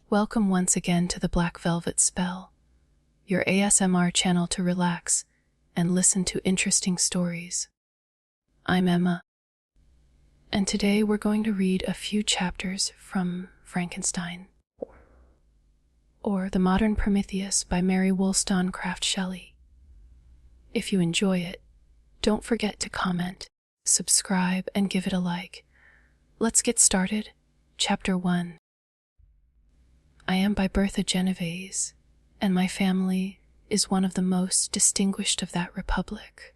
Welcome once again to the Black Velvet Spell, your ASMR channel to relax and listen to interesting stories. I'm Emma, and today we're going to read a few chapters from Frankenstein, or The Modern Prometheus by Mary Wollstonecraft Shelley. If you enjoy it, don't forget to comment, subscribe, and give it a like. Let's get started. Chapter 1. I am by birth a Genevese, and my family is one of the most distinguished of that republic.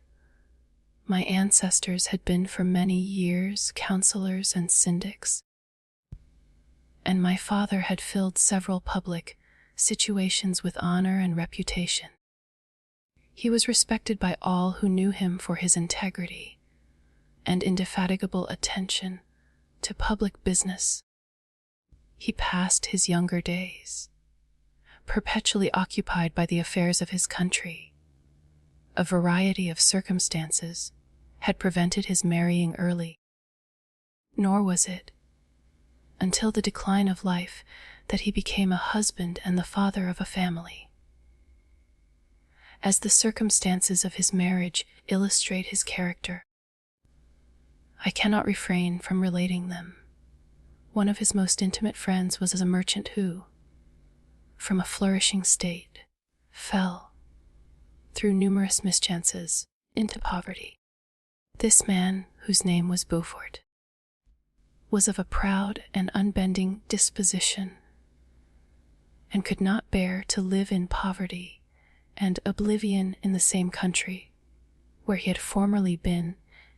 My ancestors had been for many years counselors and syndics, and my father had filled several public situations with honor and reputation. He was respected by all who knew him for his integrity and indefatigable attention to public business. He passed his younger days perpetually occupied by the affairs of his country. A variety of circumstances had prevented his marrying early, nor was it until the decline of life that he became a husband and the father of a family. As the circumstances of his marriage illustrate his character, I cannot refrain from relating them. One of his most intimate friends was a merchant who, from a flourishing state, fell, through numerous mischances, into poverty. This man, whose name was Beaufort, was of a proud and unbending disposition, and could not bear to live in poverty and oblivion in the same country, where he had formerly been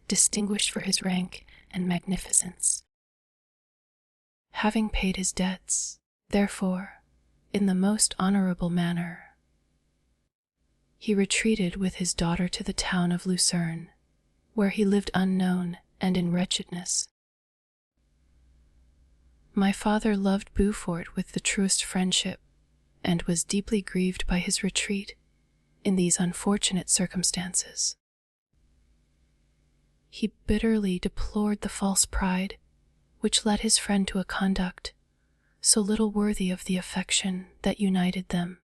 distinguished for his rank and magnificence. Having paid his debts, therefore, in the most honorable manner, he retreated with his daughter to the town of Lucerne, where he lived unknown and in wretchedness. My father loved Beaufort with the truest friendship, and was deeply grieved by his retreat in these unfortunate circumstances. He bitterly deplored the false pride which led his friend to a conduct so little worthy of the affection that united them.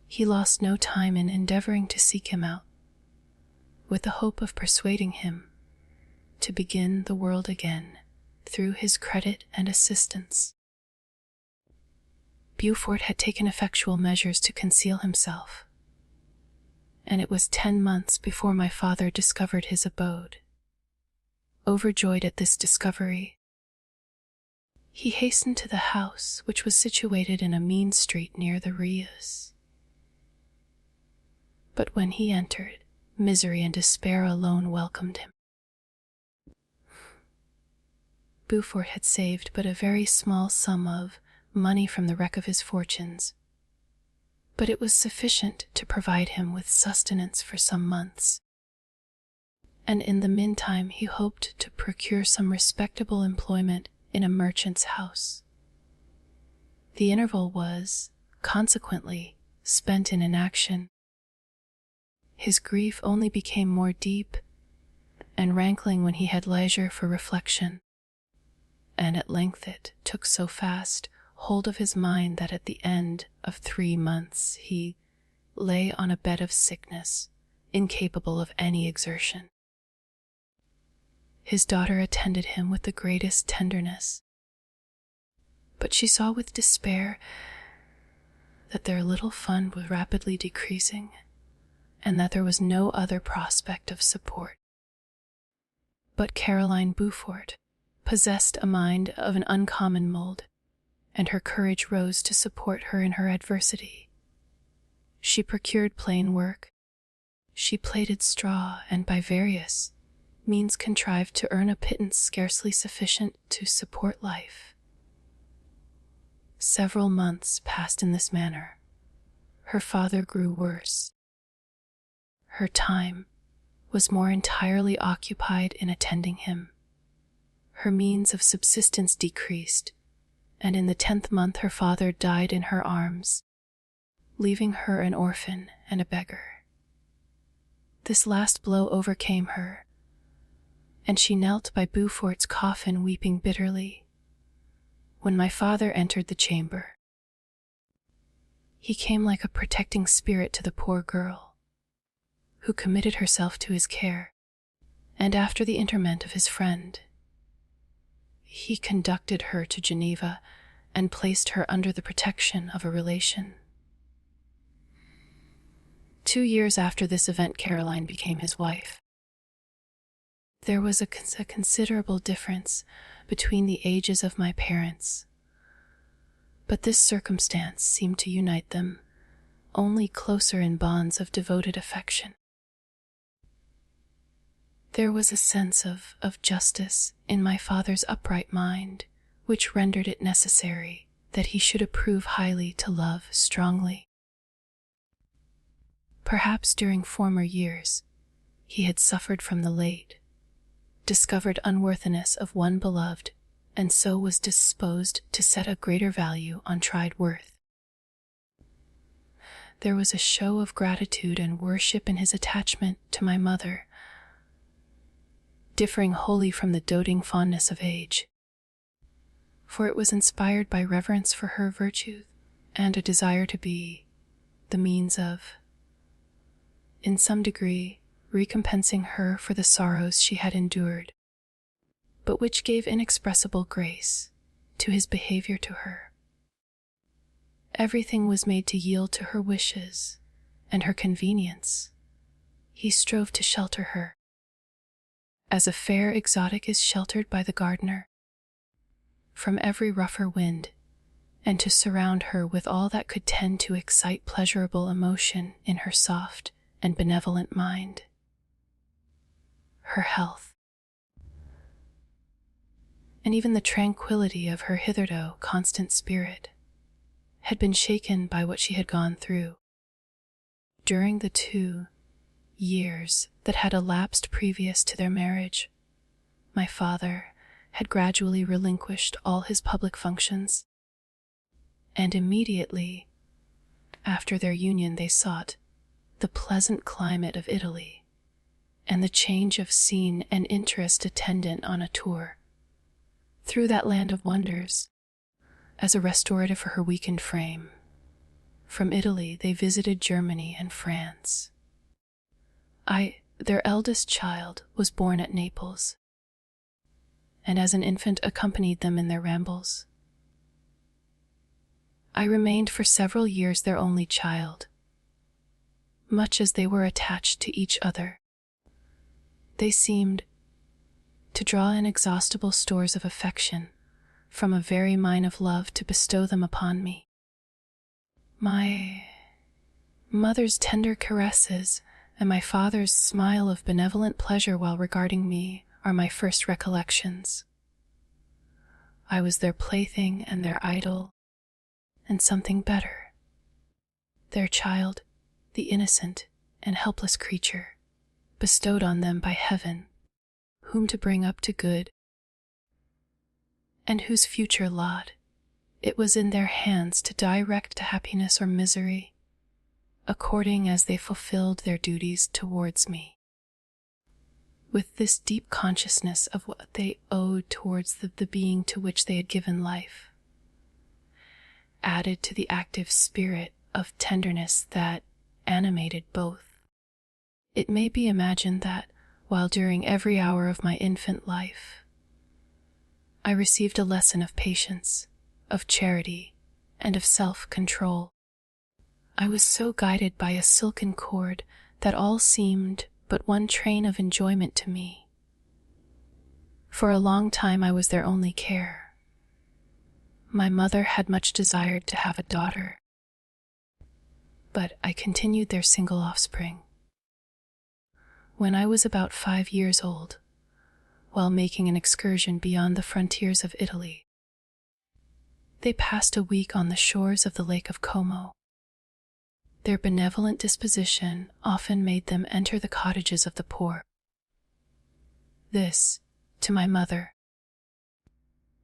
He lost no time in endeavoring to seek him out, with the hope of persuading him to begin the world again through his credit and assistance. Beaufort had taken effectual measures to conceal himself, and it was 10 months before my father discovered his abode. Overjoyed at this discovery, he hastened to the house, which was situated in a mean street near the Rias. But when he entered, misery and despair alone welcomed him. Beaufort had saved but a very small sum of money from the wreck of his fortunes, but it was sufficient to provide him with sustenance for some months, and in the meantime he hoped to procure some respectable employment in a merchant's house. The interval was, consequently, spent in inaction. His grief only became more deep and rankling when he had leisure for reflection, and at length it took so fast hold of his mind that at the end of 3 months he lay on a bed of sickness, incapable of any exertion. His daughter attended him with the greatest tenderness, but she saw with despair that their little fund was rapidly decreasing, and that there was no other prospect of support. But Caroline Beaufort possessed a mind of an uncommon mold, and her courage rose to support her in her adversity. She procured plain work, she plaited straw, and by various means contrived to earn a pittance scarcely sufficient to support life. Several months passed in this manner. Her father grew worse. Her time was more entirely occupied in attending him. Her means of subsistence decreased, and in the 10th month her father died in her arms, leaving her an orphan and a beggar. This last blow overcame her, and she knelt by Beaufort's coffin weeping bitterly. when my father entered the chamber. He came like a protecting spirit to the poor girl, who committed herself to his care, and after the interment of his friend, he conducted her to Geneva and placed her under the protection of a relation. 2 years after this event, Caroline became his wife. There was a considerable difference between the ages of my parents, but this circumstance seemed to unite them only closer in bonds of devoted affection. There was a sense of justice in my father's upright mind, which rendered it necessary that he should approve highly to love strongly. Perhaps during former years he had suffered from the late, discovered unworthiness of one beloved, and so was disposed to set a greater value on tried worth. There was a show of gratitude and worship in his attachment to my mother, differing wholly from the doting fondness of age, for it was inspired by reverence for her virtue and a desire to be the means of, in some degree, recompensing her for the sorrows she had endured, but which gave inexpressible grace to his behavior to her. Everything was made to yield to her wishes and her convenience. He strove to shelter her, as a fair exotic is sheltered by the gardener, from every rougher wind, and to surround her with all that could tend to excite pleasurable emotion in her soft and benevolent mind. Her health, and even the tranquility of her hitherto constant spirit, had been shaken by what she had gone through. During the 2 years that had elapsed previous to their marriage, my father had gradually relinquished all his public functions, and immediately after their union they sought the pleasant climate of Italy and the change of scene and interest attendant on a tour through that land of wonders as a restorative for her weakened frame. From Italy they visited Germany and France. Their eldest child, was born at Naples, and as an infant accompanied them in their rambles. I remained for several years their only child. Much as they were attached to each other, they seemed to draw inexhaustible stores of affection from a very mine of love to bestow them upon me. My mother's tender caresses and my father's smile of benevolent pleasure while regarding me are my first recollections. I was their plaything and their idol, and something better, their child, the innocent and helpless creature bestowed on them by heaven, whom to bring up to good, and whose future lot it was in their hands to direct to happiness or misery, according as they fulfilled their duties towards me. With this deep consciousness of what they owed towards the being to which they had given life, added to the active spirit of tenderness that animated both, it may be imagined that, while during every hour of my infant life, I received a lesson of patience, of charity, and of self-control, I was so guided by a silken cord that all seemed but one train of enjoyment to me. For a long time I was their only care. My mother had much desired to have a daughter, but I continued their single offspring. When I was about 5 years old, while making an excursion beyond the frontiers of Italy, they passed a week on the shores of the Lake of Como. Their benevolent disposition often made them enter the cottages of the poor. This, to my mother,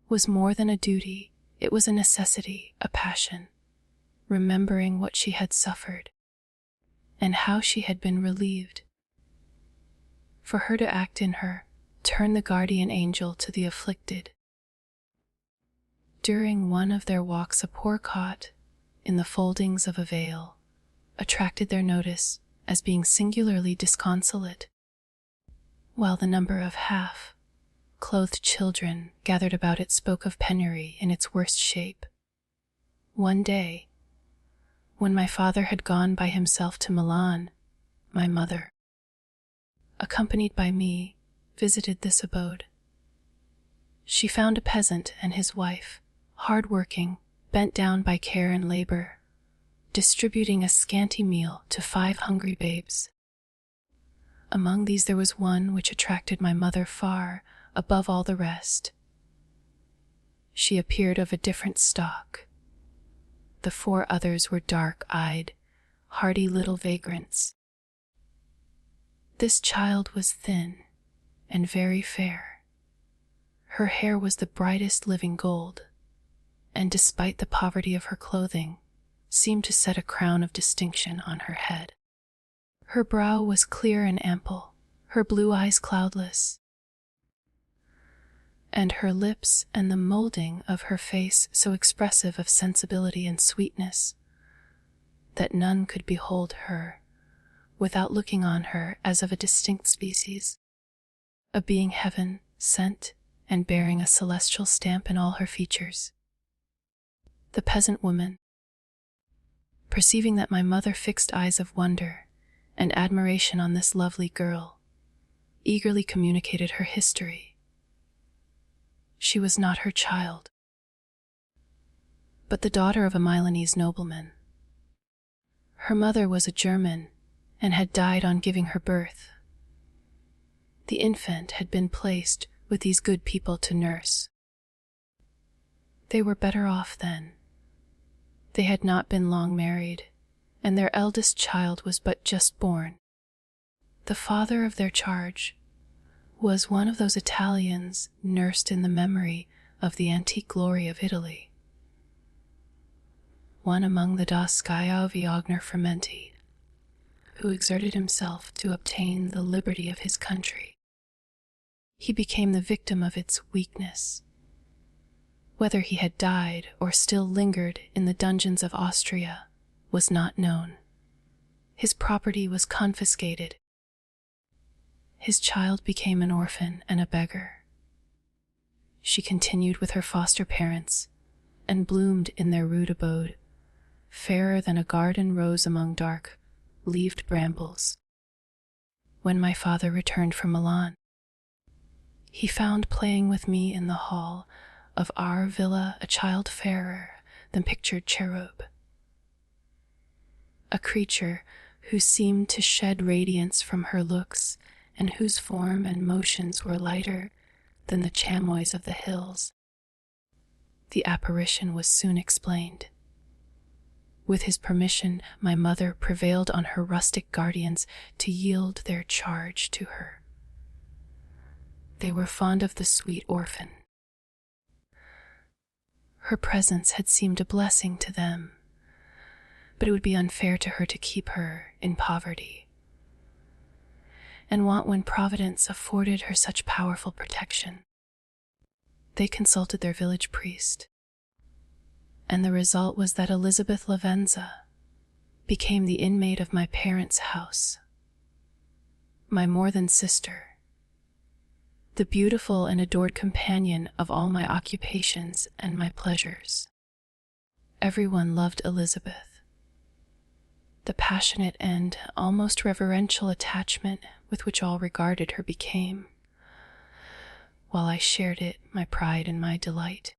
was more than a duty, it was a necessity, a passion, remembering what she had suffered, and how she had been relieved. For her to act in her, turn the guardian angel to the afflicted, During one of their walks, a poor cot in the foldings of a veil attracted their notice as being singularly disconsolate, while the number of half-clothed children gathered about it spoke of penury in its worst shape. One day, when my father had gone by himself to Milan, my mother, accompanied by me, visited this abode. She found a peasant and his wife, hard-working, bent down by care and labor, distributing a scanty meal to 5 hungry babes. Among these there was one which attracted my mother far above all the rest. She appeared of a different stock. The 4 others were dark-eyed, hardy little vagrants. This child was thin and very fair. Her hair was the brightest living gold, and despite the poverty of her clothing, seemed to set a crown of distinction on her head. Her brow was clear and ample, her blue eyes cloudless, and her lips and the molding of her face so expressive of sensibility and sweetness that none could behold her without looking on her as of a distinct species, a being heaven sent and bearing a celestial stamp in all her features. The peasant woman, perceiving that my mother fixed eyes of wonder and admiration on this lovely girl, eagerly communicated her history. She was not her child, but the daughter of a Milanese nobleman. Her mother was a German and had died on giving her birth. The infant had been placed with these good people to nurse. They were better off then. They had not been long married, and their eldest child was but just born. The father of their charge was one of those Italians nursed in the memory of the antique glory of Italy, one among the Das Sciaviogner Fermenti, who exerted himself to obtain the liberty of his country. He became the victim of its weakness. Whether he had died or still lingered in the dungeons of Austria was not known. His property was confiscated. His child became an orphan and a beggar. She continued with her foster parents and bloomed in their rude abode, fairer than a garden rose among dark-leaved brambles. When my father returned from Milan, he found playing with me in the hall of our villa a child fairer than pictured cherub, a creature who seemed to shed radiance from her looks and whose form and motions were lighter than the chamois of the hills. The apparition was soon explained. With his permission, my mother prevailed on her rustic guardians to yield their charge to her. They were fond of the sweet orphan. Her presence had seemed a blessing to them, but it would be unfair to her to keep her in poverty and want when Providence afforded her such powerful protection. They consulted their village priest, and the result was that Elizabeth Lavenza became the inmate of my parents' house, my more than sister, the beautiful and adored companion of all my occupations and my pleasures. Everyone loved Elizabeth. The passionate and almost reverential attachment with which all regarded her became, while I shared it, my pride and my delight.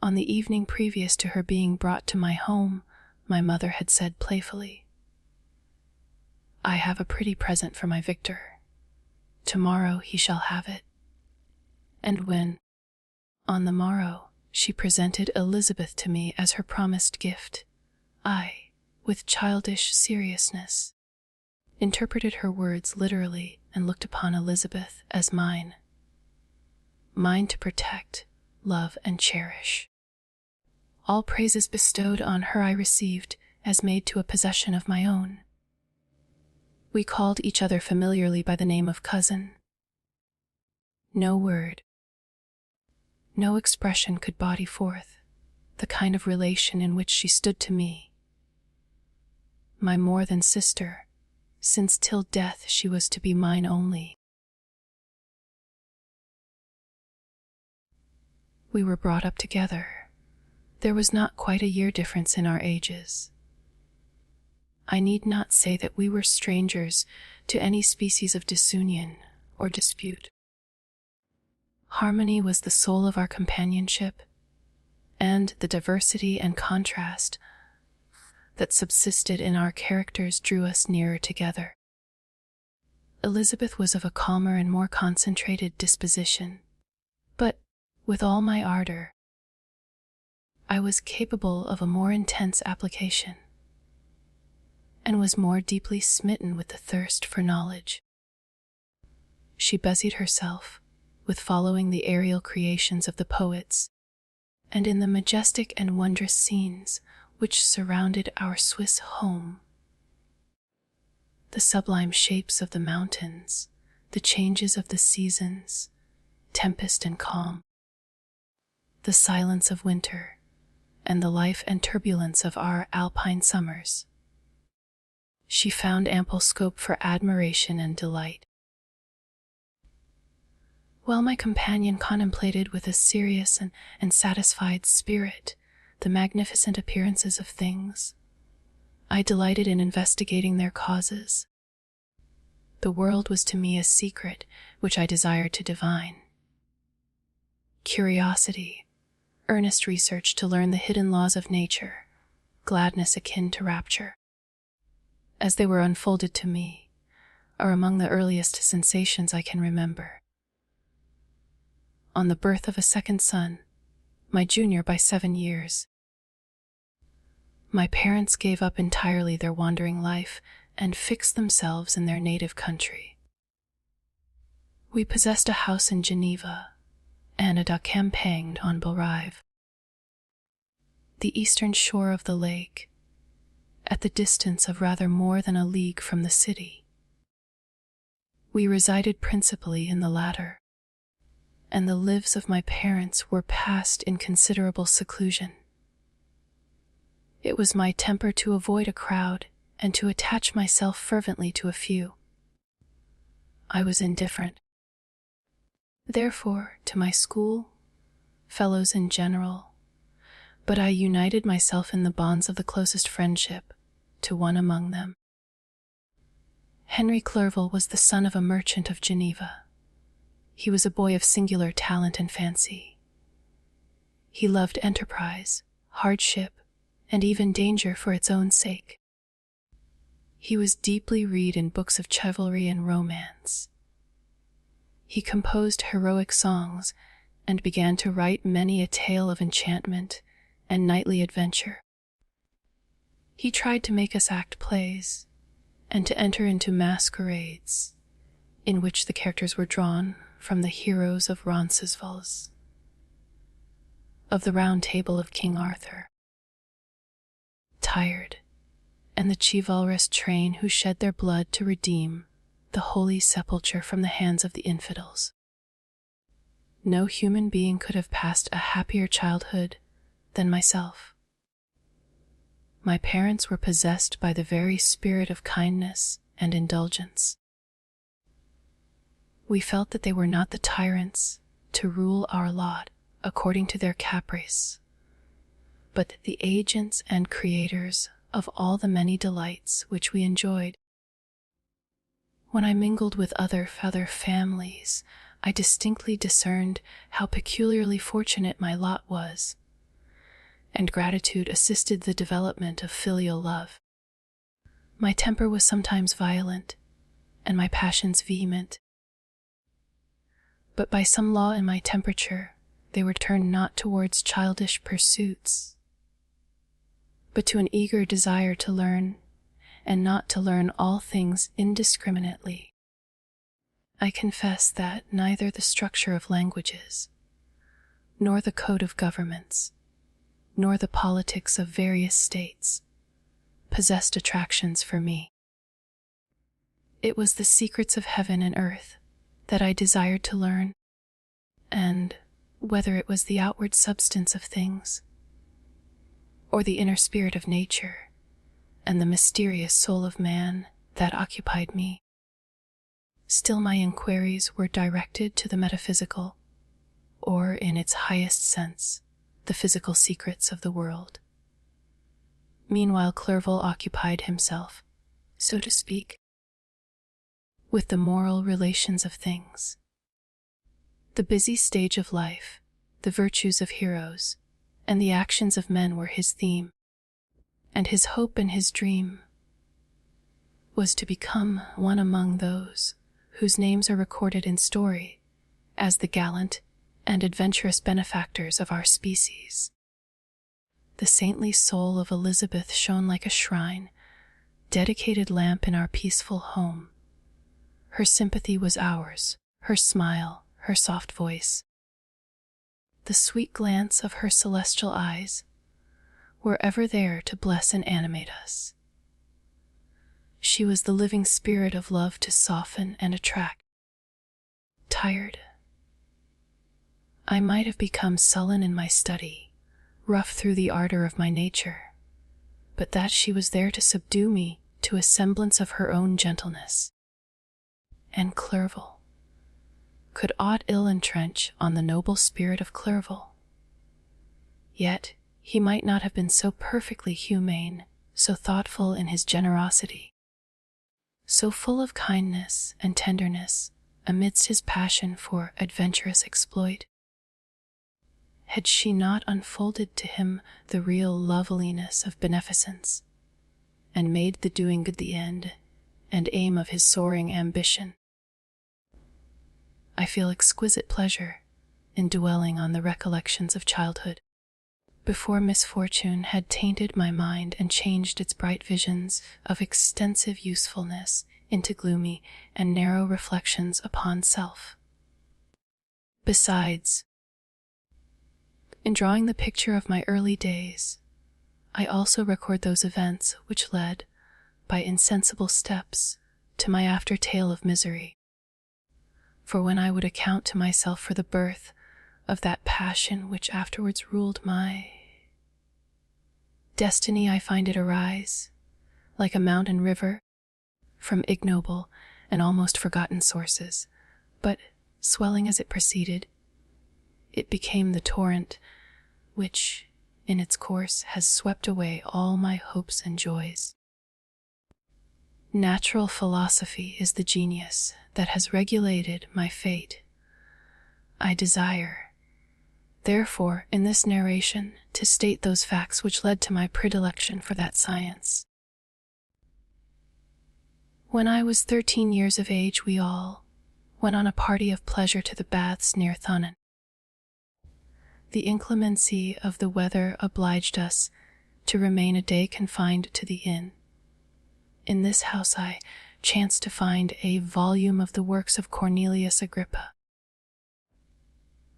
On the evening previous to her being brought to my home, my mother had said playfully, "I have a pretty present for my Victor. Tomorrow he shall have it." And when, on the morrow, she presented Elizabeth to me as her promised gift, I, with childish seriousness, interpreted her words literally and looked upon Elizabeth as mine to protect, love, and cherish. All praises bestowed on her I received as made to a possession of my own. We called each other familiarly by the name of cousin. No word, no expression could body forth the kind of relation in which she stood to me, my more than sister, since till death she was to be mine only. We were brought up together. There was not quite a year difference in our ages. I need not say that we were strangers to any species of disunion or dispute. Harmony was the soul of our companionship, and the diversity and contrast that subsisted in our characters drew us nearer together. Elizabeth was of a calmer and more concentrated disposition, but with all my ardor, I was capable of a more intense application, and was more deeply smitten with the thirst for knowledge. She busied herself with following the aerial creations of the poets, and in the majestic and wondrous scenes which surrounded our Swiss home. The sublime shapes of the mountains, the changes of the seasons, tempest and calm, the silence of winter, and the life and turbulence of our alpine summers. She found ample scope for admiration and delight. While my companion contemplated with a serious and satisfied spirit the magnificent appearances of things, I delighted in investigating their causes. The world was to me a secret which I desired to divine. Curiosity, earnest research to learn the hidden laws of nature, gladness akin to rapture, as they were unfolded to me, are among the earliest sensations I can remember. On the birth of a second son, my junior by 7 years, my parents gave up entirely their wandering life and fixed themselves in their native country. We possessed a house in Geneva and a campagne on Belrive, the eastern shore of the lake, at the distance of rather more than a league from the city. We resided principally in the latter, and the lives of my parents were passed in considerable seclusion. It was my temper to avoid a crowd and to attach myself fervently to a few. I was indifferent, therefore, to my school, fellows in general, but I united myself in the bonds of the closest friendship to one among them. Henry Clerval was the son of a merchant of Geneva. He was a boy of singular talent and fancy. He loved enterprise, hardship, and even danger for its own sake. He was deeply read in books of chivalry and romance. He composed heroic songs and began to write many a tale of enchantment and knightly adventure. He tried to make us act plays and to enter into masquerades in which the characters were drawn from the heroes of Roncesvalles, of the Round Table of King Arthur. Tired, and the chivalrous train who shed their blood to redeem the holy sepulchre from the hands of the infidels. No human being could have passed a happier childhood than myself. My parents were possessed by the very spirit of kindness and indulgence. We felt that they were not the tyrants to rule our lot according to their caprice, but the agents and creators of all the many delights which we enjoyed. When I mingled with other families, I distinctly discerned how peculiarly fortunate my lot was, and gratitude assisted the development of filial love. My temper was sometimes violent, and my passions vehement, but by some law in my temperature, they were turned not towards childish pursuits, but to an eager desire to learn, and not to learn all things indiscriminately. I confess that neither the structure of languages, nor the code of governments, nor the politics of various states possessed attractions for me. It was the secrets of heaven and earth that I desired to learn, and, whether it was the outward substance of things, or the inner spirit of nature and the mysterious soul of man that occupied me. Still my inquiries were directed to the metaphysical, or in its highest sense, the physical secrets of the world. Meanwhile, Clerval occupied himself, so to speak, with the moral relations of things. The busy stage of life, the virtues of heroes, and the actions of men were his theme, and his hope and his dream was to become one among those whose names are recorded in story as the gallant and adventurous benefactors of our species. The saintly soul of Elizabeth shone like a shrine, dedicated lamp in our peaceful home. Her sympathy was ours, her smile, her soft voice. The sweet glance of her celestial eyes were ever there to bless and animate us. She was the living spirit of love to soften and attract. Tired, I might have become sullen in my study, rough through the ardor of my nature, but that she was there to subdue me to a semblance of her own gentleness. And Clerval, could aught ill entrench on the noble spirit of Clerval? Yet he might not have been so perfectly humane, so thoughtful in his generosity, so full of kindness and tenderness amidst his passion for adventurous exploit. Had she not unfolded to him the real loveliness of beneficence, and made the doing good the end and aim of his soaring ambition? I feel exquisite pleasure in dwelling on the recollections of childhood, before misfortune had tainted my mind and changed its bright visions of extensive usefulness into gloomy and narrow reflections upon self. Besides, in drawing the picture of my early days, I also record those events which led, by insensible steps, to my after tale of misery. For when I would account to myself for the birth of that passion which afterwards ruled my destiny, I find it arise, like a mountain river, from ignoble and almost forgotten sources, but, swelling as it proceeded, it became the torrent which, in its course, has swept away all my hopes and joys. Natural philosophy is the genius that has regulated my fate. I desire, therefore, in this narration, to state those facts which led to my predilection for that science. When I was 13 years of age, we all went on a party of pleasure to the baths near Thunen. The inclemency of the weather obliged us to remain a day confined to the inn. In this house I chanced to find a volume of the works of Cornelius Agrippa.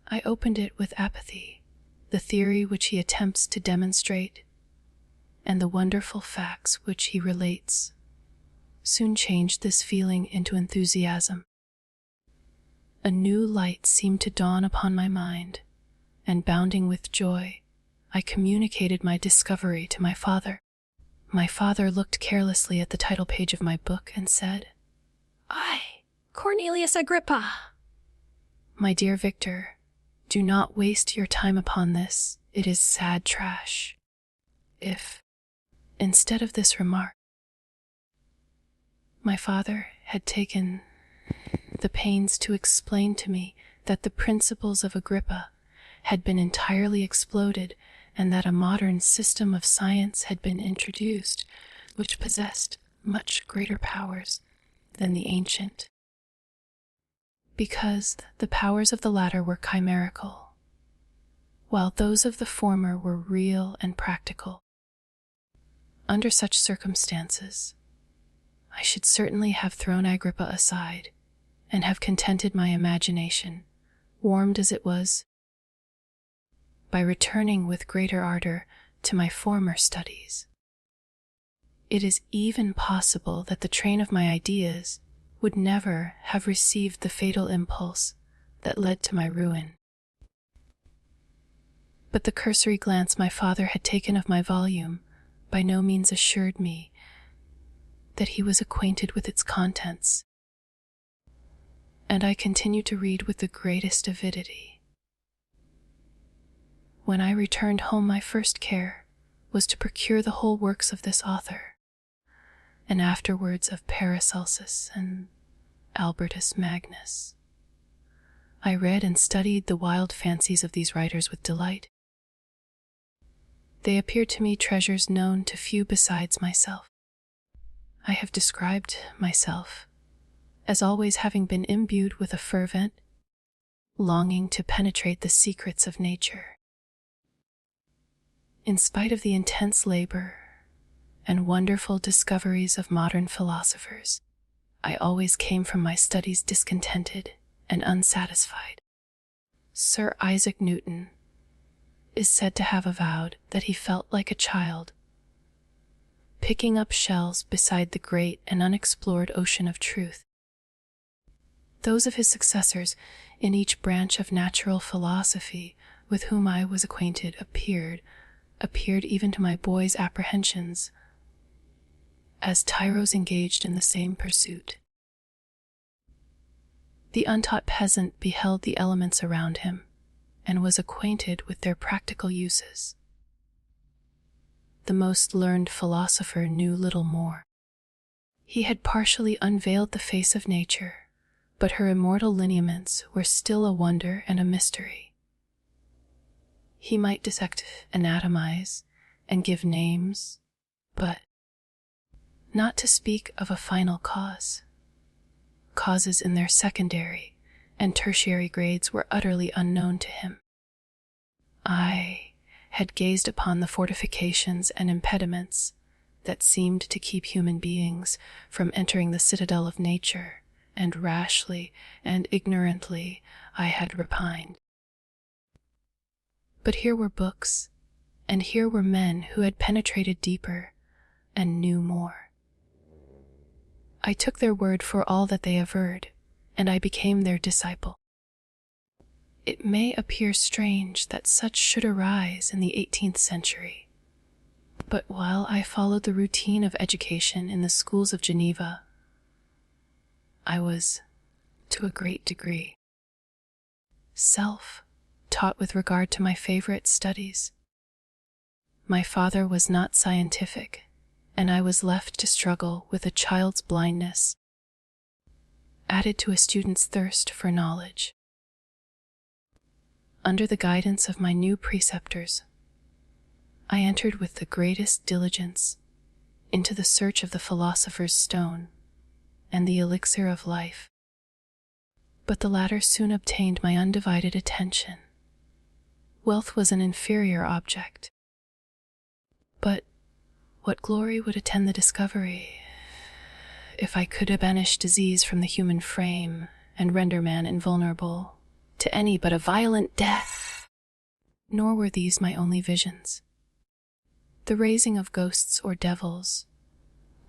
I opened it with apathy. The theory which he attempts to demonstrate and the wonderful facts which he relates soon changed this feeling into enthusiasm. A new light seemed to dawn upon my mind, and bounding with joy, I communicated my discovery to my father. My father looked carelessly at the title page of my book and said, "I, Cornelius Agrippa." "My dear Victor, do not waste your time upon this. It is sad trash." If, instead of this remark, my father had taken the pains to explain to me that the principles of Agrippa had been entirely exploded, and that a modern system of science had been introduced which possessed much greater powers than the ancient, because the powers of the latter were chimerical, while those of the former were real and practical. Under such circumstances, I should certainly have thrown Agrippa aside and have contented my imagination, warmed as it was, by returning with greater ardor to my former studies. It is even possible that the train of my ideas would never have received the fatal impulse that led to my ruin. But the cursory glance my father had taken of my volume by no means assured me that he was acquainted with its contents, and I continued to read with the greatest avidity. When I returned home, my first care was to procure the whole works of this author, and afterwards of Paracelsus and Albertus Magnus. I read and studied the wild fancies of these writers with delight. They appeared to me treasures known to few besides myself. I have described myself as always having been imbued with a fervent longing to penetrate the secrets of nature. In spite of the intense labor and wonderful discoveries of modern philosophers, I always came from my studies discontented and unsatisfied. Sir Isaac Newton is said to have avowed that he felt like a child, picking up shells beside the great and unexplored ocean of truth. Those of his successors in each branch of natural philosophy with whom I was acquainted appeared even to my boy's apprehensions as tyros engaged in the same pursuit. The untaught peasant beheld the elements around him and was acquainted with their practical uses. The most learned philosopher knew little more. He had partially unveiled the face of nature, but her immortal lineaments were still a wonder and a mystery. He might dissect, anatomize, and give names, but not to speak of a final cause. Causes in their secondary and tertiary grades were utterly unknown to him. I had gazed upon the fortifications and impediments that seemed to keep human beings from entering the citadel of nature, and rashly and ignorantly I had repined. But here were books, and here were men who had penetrated deeper and knew more. I took their word for all that they averred, and I became their disciple. It may appear strange that such should arise in the 18th century, but while I followed the routine of education in the schools of Geneva, I was, to a great degree, self-taught with regard to my favorite studies. My father was not scientific, and I was left to struggle with a child's blindness, added to a student's thirst for knowledge. Under the guidance of my new preceptors, I entered with the greatest diligence into the search of the philosopher's stone and the elixir of life, but the latter soon obtained my undivided attention. Wealth was an inferior object, but what glory would attend the discovery if I could banish disease from the human frame and render man invulnerable to any but a violent death? Nor were these my only visions. The raising of ghosts or devils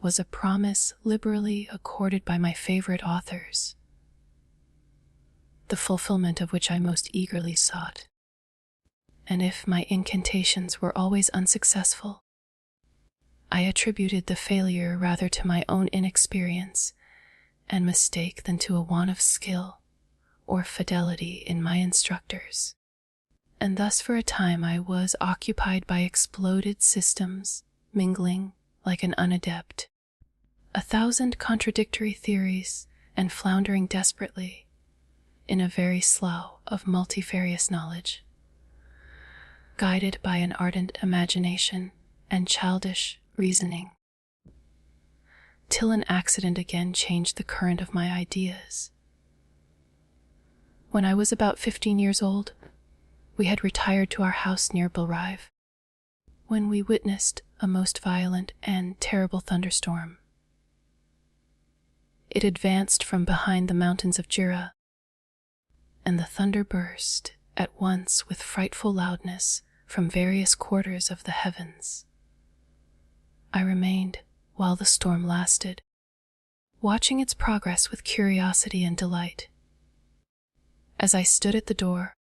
was a promise liberally accorded by my favorite authors, the fulfillment of which I most eagerly sought. And if my incantations were always unsuccessful, I attributed the failure rather to my own inexperience and mistake than to a want of skill or fidelity in my instructors. And thus for a time I was occupied by exploded systems, mingling, like an unadept, 1,000 contradictory theories and floundering desperately in a very slough of multifarious knowledge, guided by an ardent imagination and childish reasoning, till an accident again changed the current of my ideas. When I was about 15 years old, we had retired to our house near Belrive, when we witnessed a most violent and terrible thunderstorm. It advanced from behind the mountains of Jura, and the thunder burst at once with frightful loudness from various quarters of the heavens. I remained while the storm lasted, watching its progress with curiosity and delight. As I stood at the door,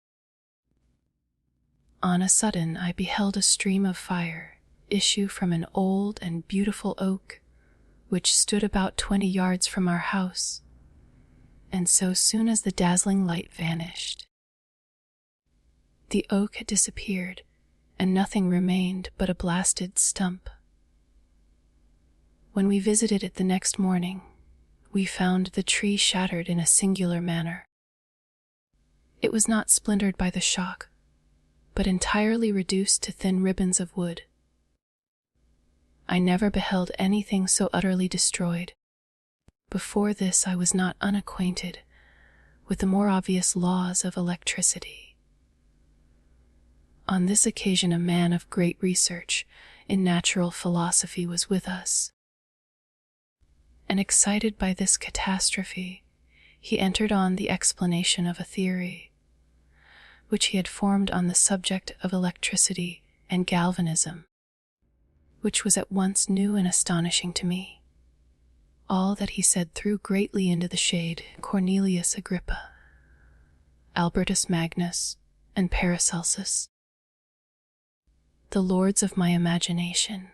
on a sudden I beheld a stream of fire issue from an old and beautiful oak, which stood about 20 yards from our house, and so soon as the dazzling light vanished, the oak had disappeared, and nothing remained but a blasted stump. When we visited it the next morning, we found the tree shattered in a singular manner. It was not splintered by the shock, but entirely reduced to thin ribbons of wood. I never beheld anything so utterly destroyed. Before this I was not unacquainted with the more obvious laws of electricity. On this occasion a man of great research in natural philosophy was with us, and excited by this catastrophe, he entered on the explanation of a theory, which he had formed on the subject of electricity and galvanism, which was at once new and astonishing to me. All that he said threw greatly into the shade Cornelius Agrippa, Albertus Magnus, and Paracelsus, the lords of my imagination,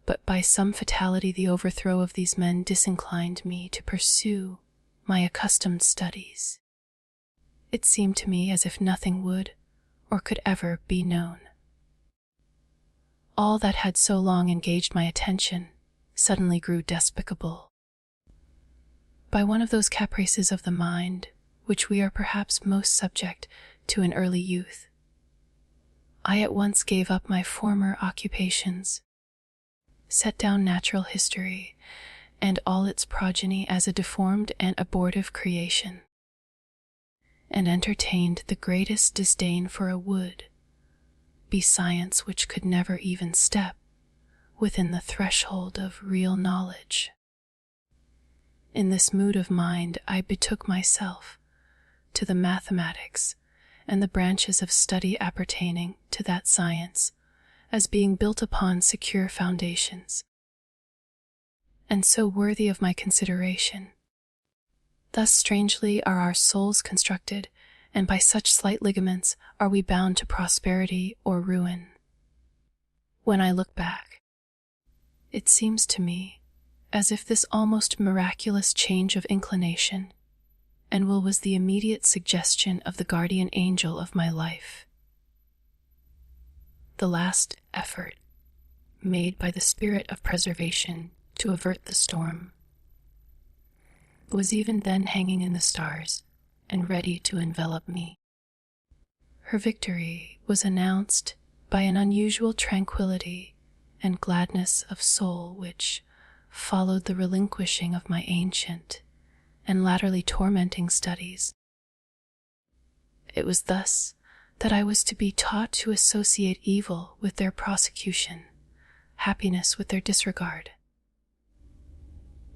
but by some fatality the overthrow of these men disinclined me to pursue my accustomed studies. It seemed to me as if nothing would or could ever be known. All that had so long engaged my attention suddenly grew despicable. By one of those caprices of the mind which we are perhaps most subject to in early youth, I at once gave up my former occupations, set down natural history and all its progeny as a deformed and abortive creation, and entertained the greatest disdain for a wood, be science which could never even step within the threshold of real knowledge. In this mood of mind I betook myself to the mathematics and the branches of study appertaining to that science as being built upon secure foundations, and so worthy of my consideration. Thus strangely are our souls constructed, and by such slight ligaments are we bound to prosperity or ruin. When I look back, it seems to me as if this almost miraculous change of inclination and will was the immediate suggestion of the guardian angel of my life. The last effort made by the spirit of preservation to avert the storm was even then hanging in the stars and ready to envelop me. Her victory was announced by an unusual tranquility and gladness of soul which followed the relinquishing of my ancient and latterly tormenting studies. It was thus that I was to be taught to associate evil with their prosecution, happiness with their disregard.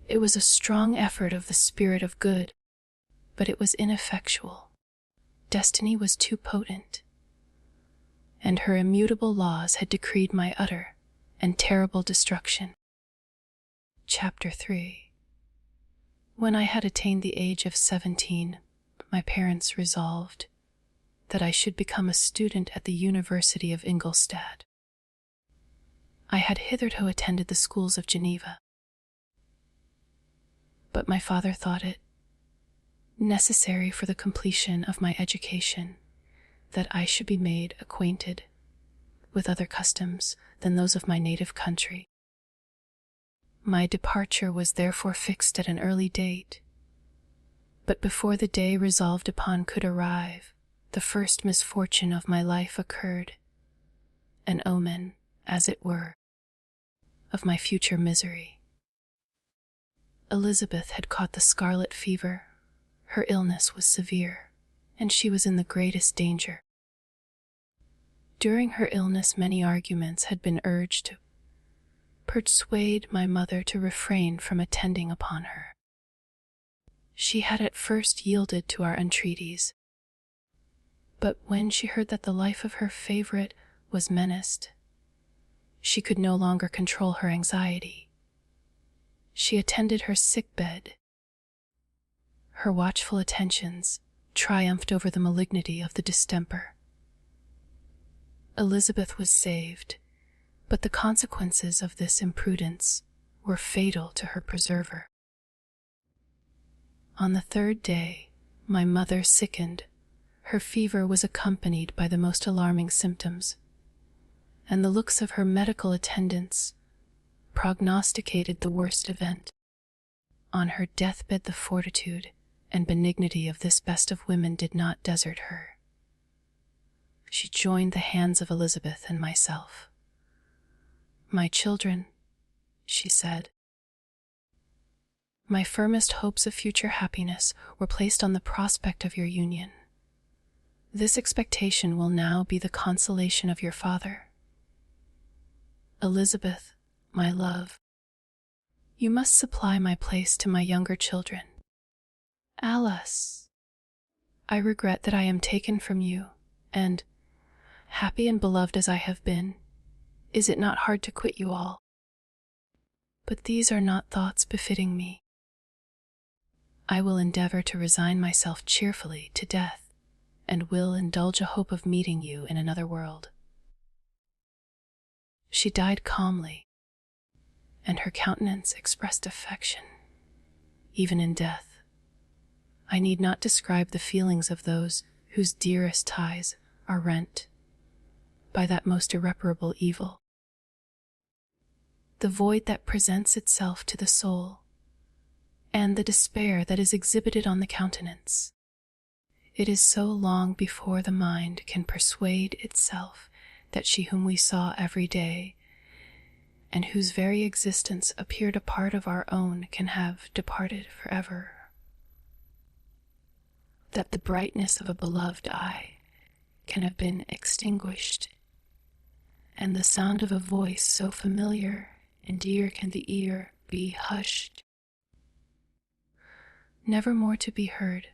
It was a strong effort of the spirit of good, but it was ineffectual. Destiny was too potent, and her immutable laws had decreed my utter and terrible destruction. Chapter 3. When I had attained the age of 17, my parents resolved that I should become a student at the University of Ingolstadt. I had hitherto attended the schools of Geneva, but my father thought it necessary for the completion of my education that I should be made acquainted with other customs than those of my native country. My departure was therefore fixed at an early date, but before the day resolved upon could arrive, the first misfortune of my life occurred, an omen, as it were, of my future misery. Elizabeth had caught the scarlet fever. Her illness was severe, and she was in the greatest danger. During her illness many arguments had been urged to persuade my mother to refrain from attending upon her. She had at first yielded to our entreaties, but when she heard that the life of her favorite was menaced, she could no longer control her anxiety. She attended her sick bed. Her watchful attentions triumphed over the malignity of the distemper. Elizabeth was saved, but the consequences of this imprudence were fatal to her preserver. On the third day, my mother sickened. Her fever was accompanied by the most alarming symptoms, and the looks of her medical attendants prognosticated the worst event. On her deathbed, the fortitude and benignity of this best of women did not desert her. She joined the hands of Elizabeth and myself. "My children," she said, "my firmest hopes of future happiness were placed on the prospect of your union. This expectation will now be the consolation of your father. Elizabeth, my love, you must supply my place to my younger children. Alice, I regret that I am taken from you, and, happy and beloved as I have been, is it not hard to quit you all? But these are not thoughts befitting me. I will endeavor to resign myself cheerfully to death, and will indulge a hope of meeting you in another world." She died calmly, and her countenance expressed affection, even in death. I need not describe the feelings of those whose dearest ties are rent by that most irreparable evil. The void that presents itself to the soul, and the despair that is exhibited on the countenance. It is so long before the mind can persuade itself that she whom we saw every day, and whose very existence appeared a part of our own, can have departed forever. That the brightness of a beloved eye can have been extinguished, and the sound of a voice so familiar and dear can the ear be hushed, never more to be heard.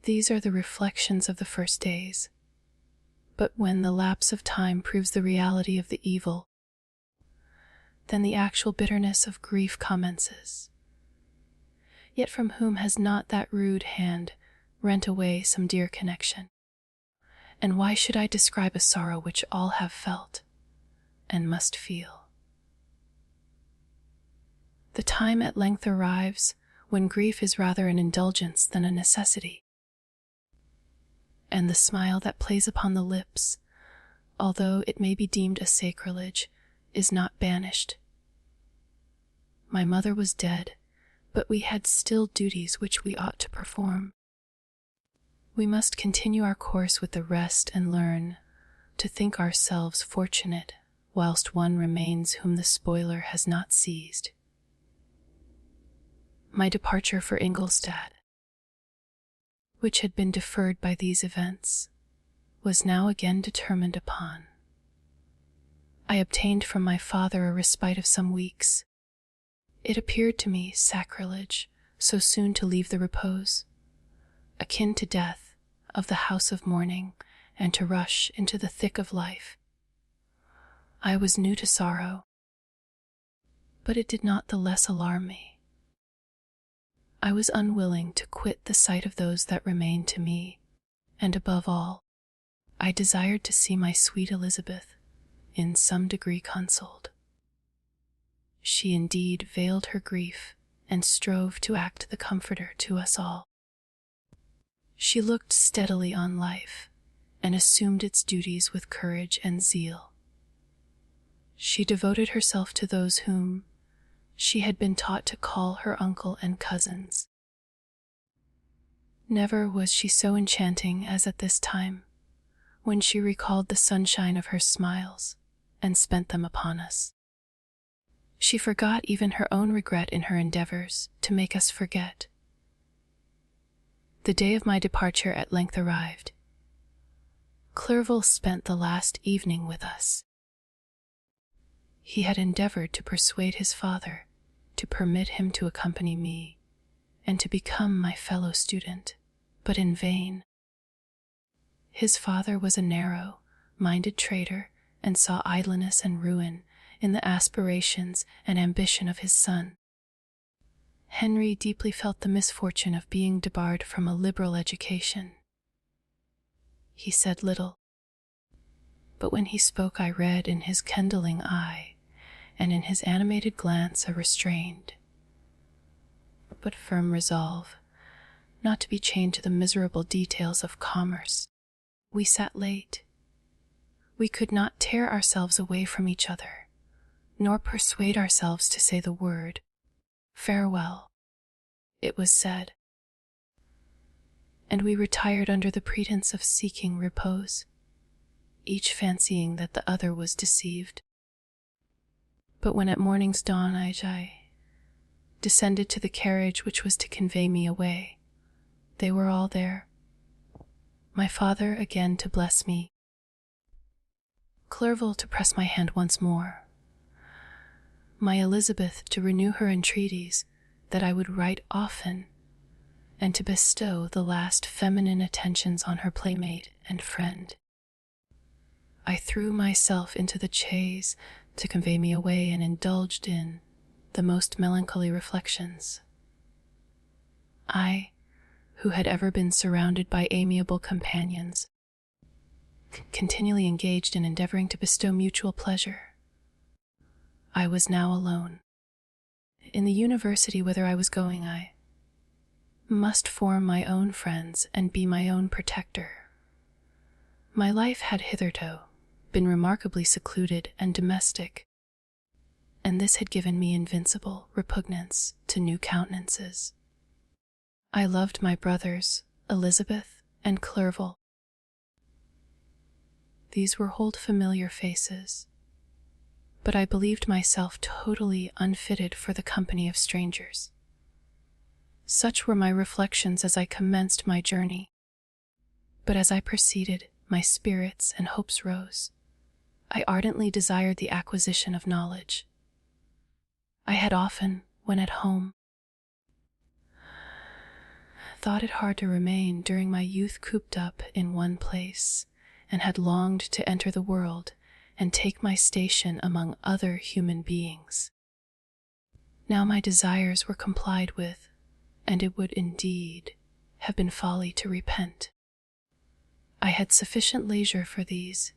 These are the reflections of the first days, but when the lapse of time proves the reality of the evil, then the actual bitterness of grief commences. Yet from whom has not that rude hand rent away some dear connection? And why should I describe a sorrow which all have felt and must feel? The time at length arrives when grief is rather an indulgence than a necessity, and the smile that plays upon the lips, although it may be deemed a sacrilege, is not banished. My mother was dead, but we had still duties which we ought to perform. We must continue our course with the rest and learn to think ourselves fortunate whilst one remains whom the spoiler has not seized. My departure for Ingolstadt, which had been deferred by these events, was now again determined upon. I obtained from my father a respite of some weeks. It appeared to me sacrilege so soon to leave the repose, akin to death, of the house of mourning, and to rush into the thick of life. I was new to sorrow, but it did not the less alarm me. I was unwilling to quit the sight of those that remained to me, and above all, I desired to see my sweet Elizabeth in some degree consoled. She indeed veiled her grief and strove to act the comforter to us all. She looked steadily on life and assumed its duties with courage and zeal. She devoted herself to those whom she had been taught to call her uncle and cousins. Never was she so enchanting as at this time, when she recalled the sunshine of her smiles and spent them upon us. She forgot even her own regret in her endeavors to make us forget. The day of my departure at length arrived. Clerval spent the last evening with us. He had endeavored to persuade his father to permit him to accompany me and to become my fellow student, but in vain. His father was a narrow-minded trader and saw idleness and ruin in the aspirations and ambition of his son. Henry deeply felt the misfortune of being debarred from a liberal education. He said little, but when he spoke I read in his kindling eye, and in his animated glance a restrained but firm resolve not to be chained to the miserable details of commerce. We sat late. We could not tear ourselves away from each other, nor persuade ourselves to say the word, "Farewell." It was said, and we retired under the pretense of seeking repose, each fancying that the other was deceived. But when at morning's dawn I descended to the carriage which was to convey me away, they were all there. My father again to bless me, Clerval to press my hand once more, my Elizabeth to renew her entreaties that I would write often, and to bestow the last feminine attentions on her playmate and friend. I threw myself into the chaise to convey me away and indulged in the most melancholy reflections. I, who had ever been surrounded by amiable companions, continually engaged in endeavoring to bestow mutual pleasure, I was now alone. In the university whither I was going, I must form my own friends and be my own protector. My life had hitherto been remarkably secluded and domestic, and this had given me invincible repugnance to new countenances. I loved my brothers, Elizabeth and Clerval. These were old familiar faces, but I believed myself totally unfitted for the company of strangers. Such were my reflections as I commenced my journey, but as I proceeded, my spirits and hopes rose. I ardently desired the acquisition of knowledge. I had often, when at home, thought it hard to remain during my youth cooped up in one place, and had longed to enter the world and take my station among other human beings. Now my desires were complied with, and it would indeed have been folly to repent. I had sufficient leisure for these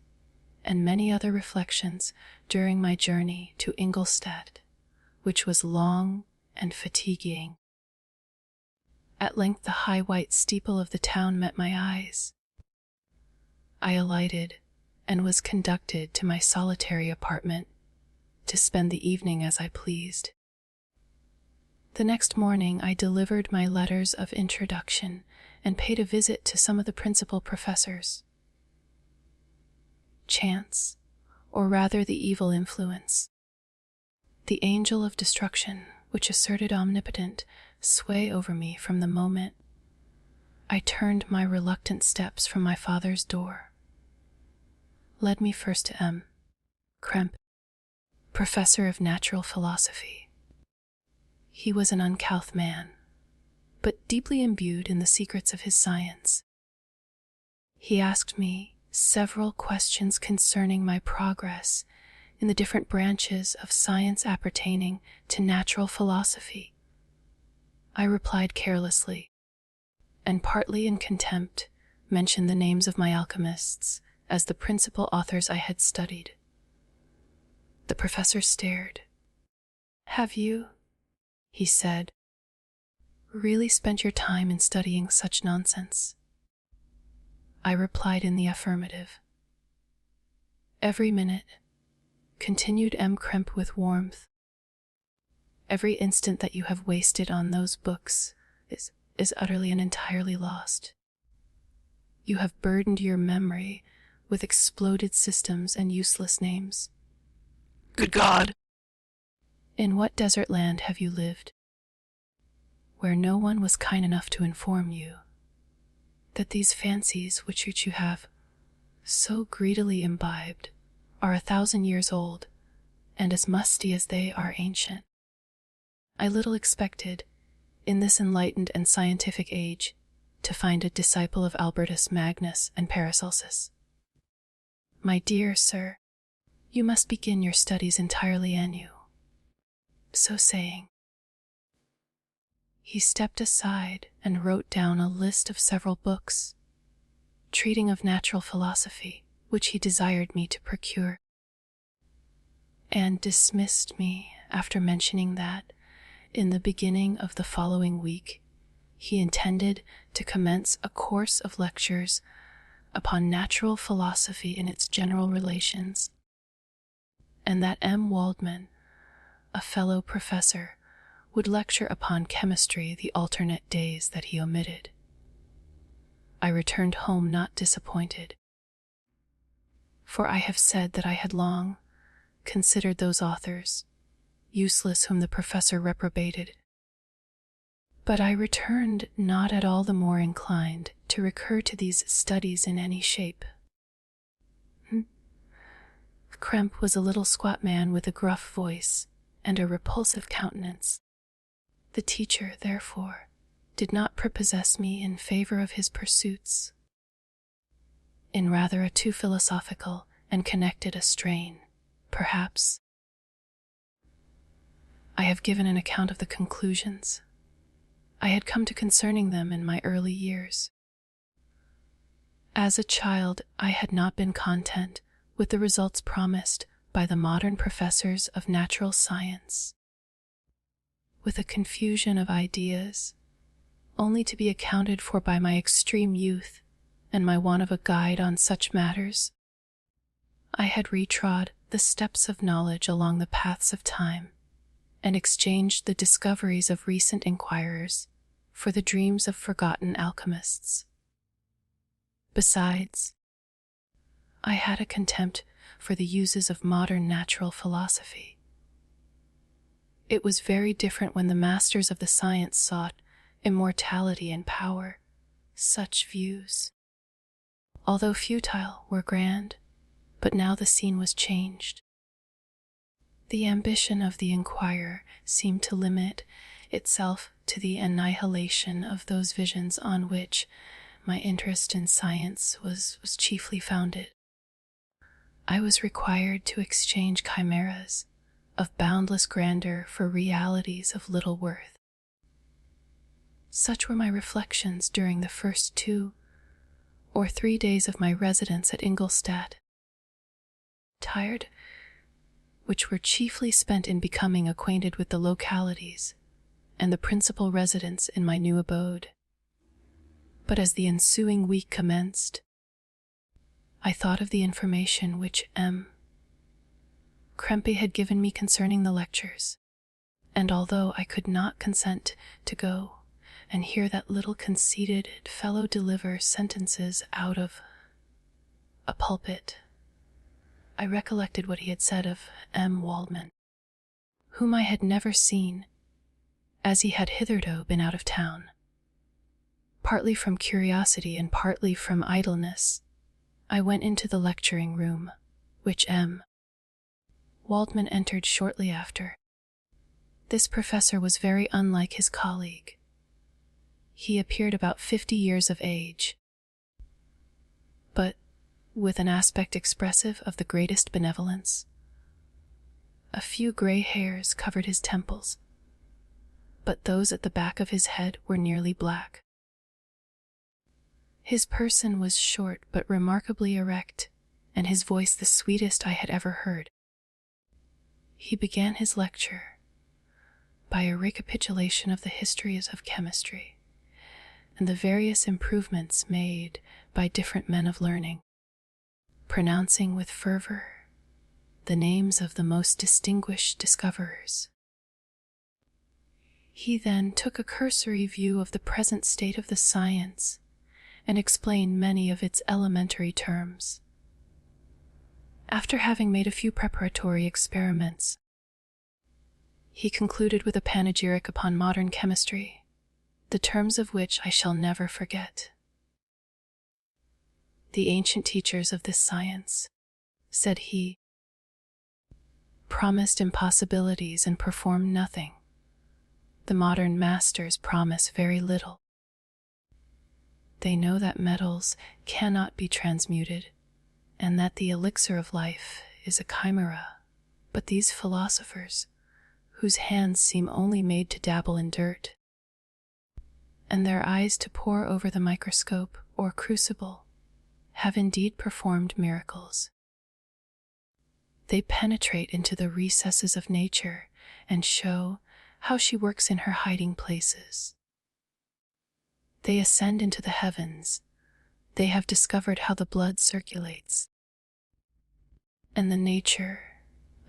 and many other reflections during my journey to Ingolstadt, which was long and fatiguing. At length the high white steeple of the town met my eyes. I alighted and was conducted to my solitary apartment to spend the evening as I pleased. The next morning I delivered my letters of introduction and paid a visit to some of the principal professors. Chance, or rather the evil influence, the angel of destruction which asserted omnipotent sway over me from the moment I turned my reluctant steps from my father's door, led me first to M. Krempe, professor of natural philosophy. He was an uncouth man, but deeply imbued in the secrets of his science. He asked me several questions concerning my progress in the different branches of science appertaining to natural philosophy. I replied carelessly, and partly in contempt mentioned the names of my alchemists as the principal authors I had studied. The professor stared. "Have you," he said, "really spent your time in studying such nonsense?" I replied in the affirmative. "Every minute," continued M. Krempe with warmth, "every instant that you have wasted on those books is utterly and entirely lost. You have burdened your memory with exploded systems and useless names. Good God! In what desert land have you lived, where no one was kind enough to inform you that these fancies which you have so greedily imbibed are 1,000 years old, and as musty as they are ancient? I little expected, in this enlightened and scientific age, to find a disciple of Albertus Magnus and Paracelsus. My dear sir, you must begin your studies entirely anew." So saying, he stepped aside and wrote down a list of several books treating of natural philosophy which he desired me to procure, and dismissed me after mentioning that, in the beginning of the following week, he intended to commence a course of lectures upon natural philosophy in its general relations, and that M. Waldman, a fellow professor, would lecture upon chemistry the alternate days that he omitted. I returned home not disappointed, for I have said that I had long considered those authors useless whom the professor reprobated. But I returned not at all the more inclined to recur to these studies in any shape. Krempe was a little squat man with a gruff voice and a repulsive countenance. The teacher, therefore, did not prepossess me in favor of his pursuits, in rather a too philosophical and connected a strain, perhaps. I have given an account of the conclusions I had come to concerning them in my early years. As a child, I had not been content with the results promised by the modern professors of natural science, with a confusion of ideas, only to be accounted for by my extreme youth and my want of a guide on such matters. I had retrod the steps of knowledge along the paths of time, and exchanged the discoveries of recent inquirers for the dreams of forgotten alchemists. Besides, I had a contempt for the uses of modern natural philosophy. It was very different when the masters of the science sought immortality and power. Such views, although futile, were grand, but now the scene was changed. The ambition of the inquirer seemed to limit itself to the annihilation of those visions on which my interest in science was chiefly founded. I was required to exchange chimeras of boundless grandeur for realities of little worth. Such were my reflections during the first 2 or 3 days of my residence at Ingolstadt. Tired, which were chiefly spent in becoming acquainted with the localities and the principal residents in my new abode. But as the ensuing week commenced, I thought of the information which M. Krempe had given me concerning the lectures, and although I could not consent to go and hear that little conceited fellow deliver sentences out of a pulpit, I recollected what he had said of M. Waldman, whom I had never seen, as he had hitherto been out of town. Partly from curiosity and partly from idleness, I went into the lecturing room, which M. Waldman entered shortly after. This professor was very unlike his colleague. He appeared about 50 years of age, but with an aspect expressive of the greatest benevolence. A few gray hairs covered his temples, but those at the back of his head were nearly black. His person was short but remarkably erect, and his voice the sweetest I had ever heard. He began his lecture by a recapitulation of the histories of chemistry and the various improvements made by different men of learning, pronouncing with fervor the names of the most distinguished discoverers. He then took a cursory view of the present state of the science and explained many of its elementary terms. After having made a few preparatory experiments, he concluded with a panegyric upon modern chemistry, the terms of which I shall never forget. The ancient teachers of this science, said he, promised impossibilities and performed nothing. The modern masters promise very little. They know that metals cannot be transmuted, and that the elixir of life is a chimera, but these philosophers, whose hands seem only made to dabble in dirt, and their eyes to pore over the microscope or crucible, have indeed performed miracles. They penetrate into the recesses of nature and show how she works in her hiding places. They ascend into the heavens. They have discovered how the blood circulates and the nature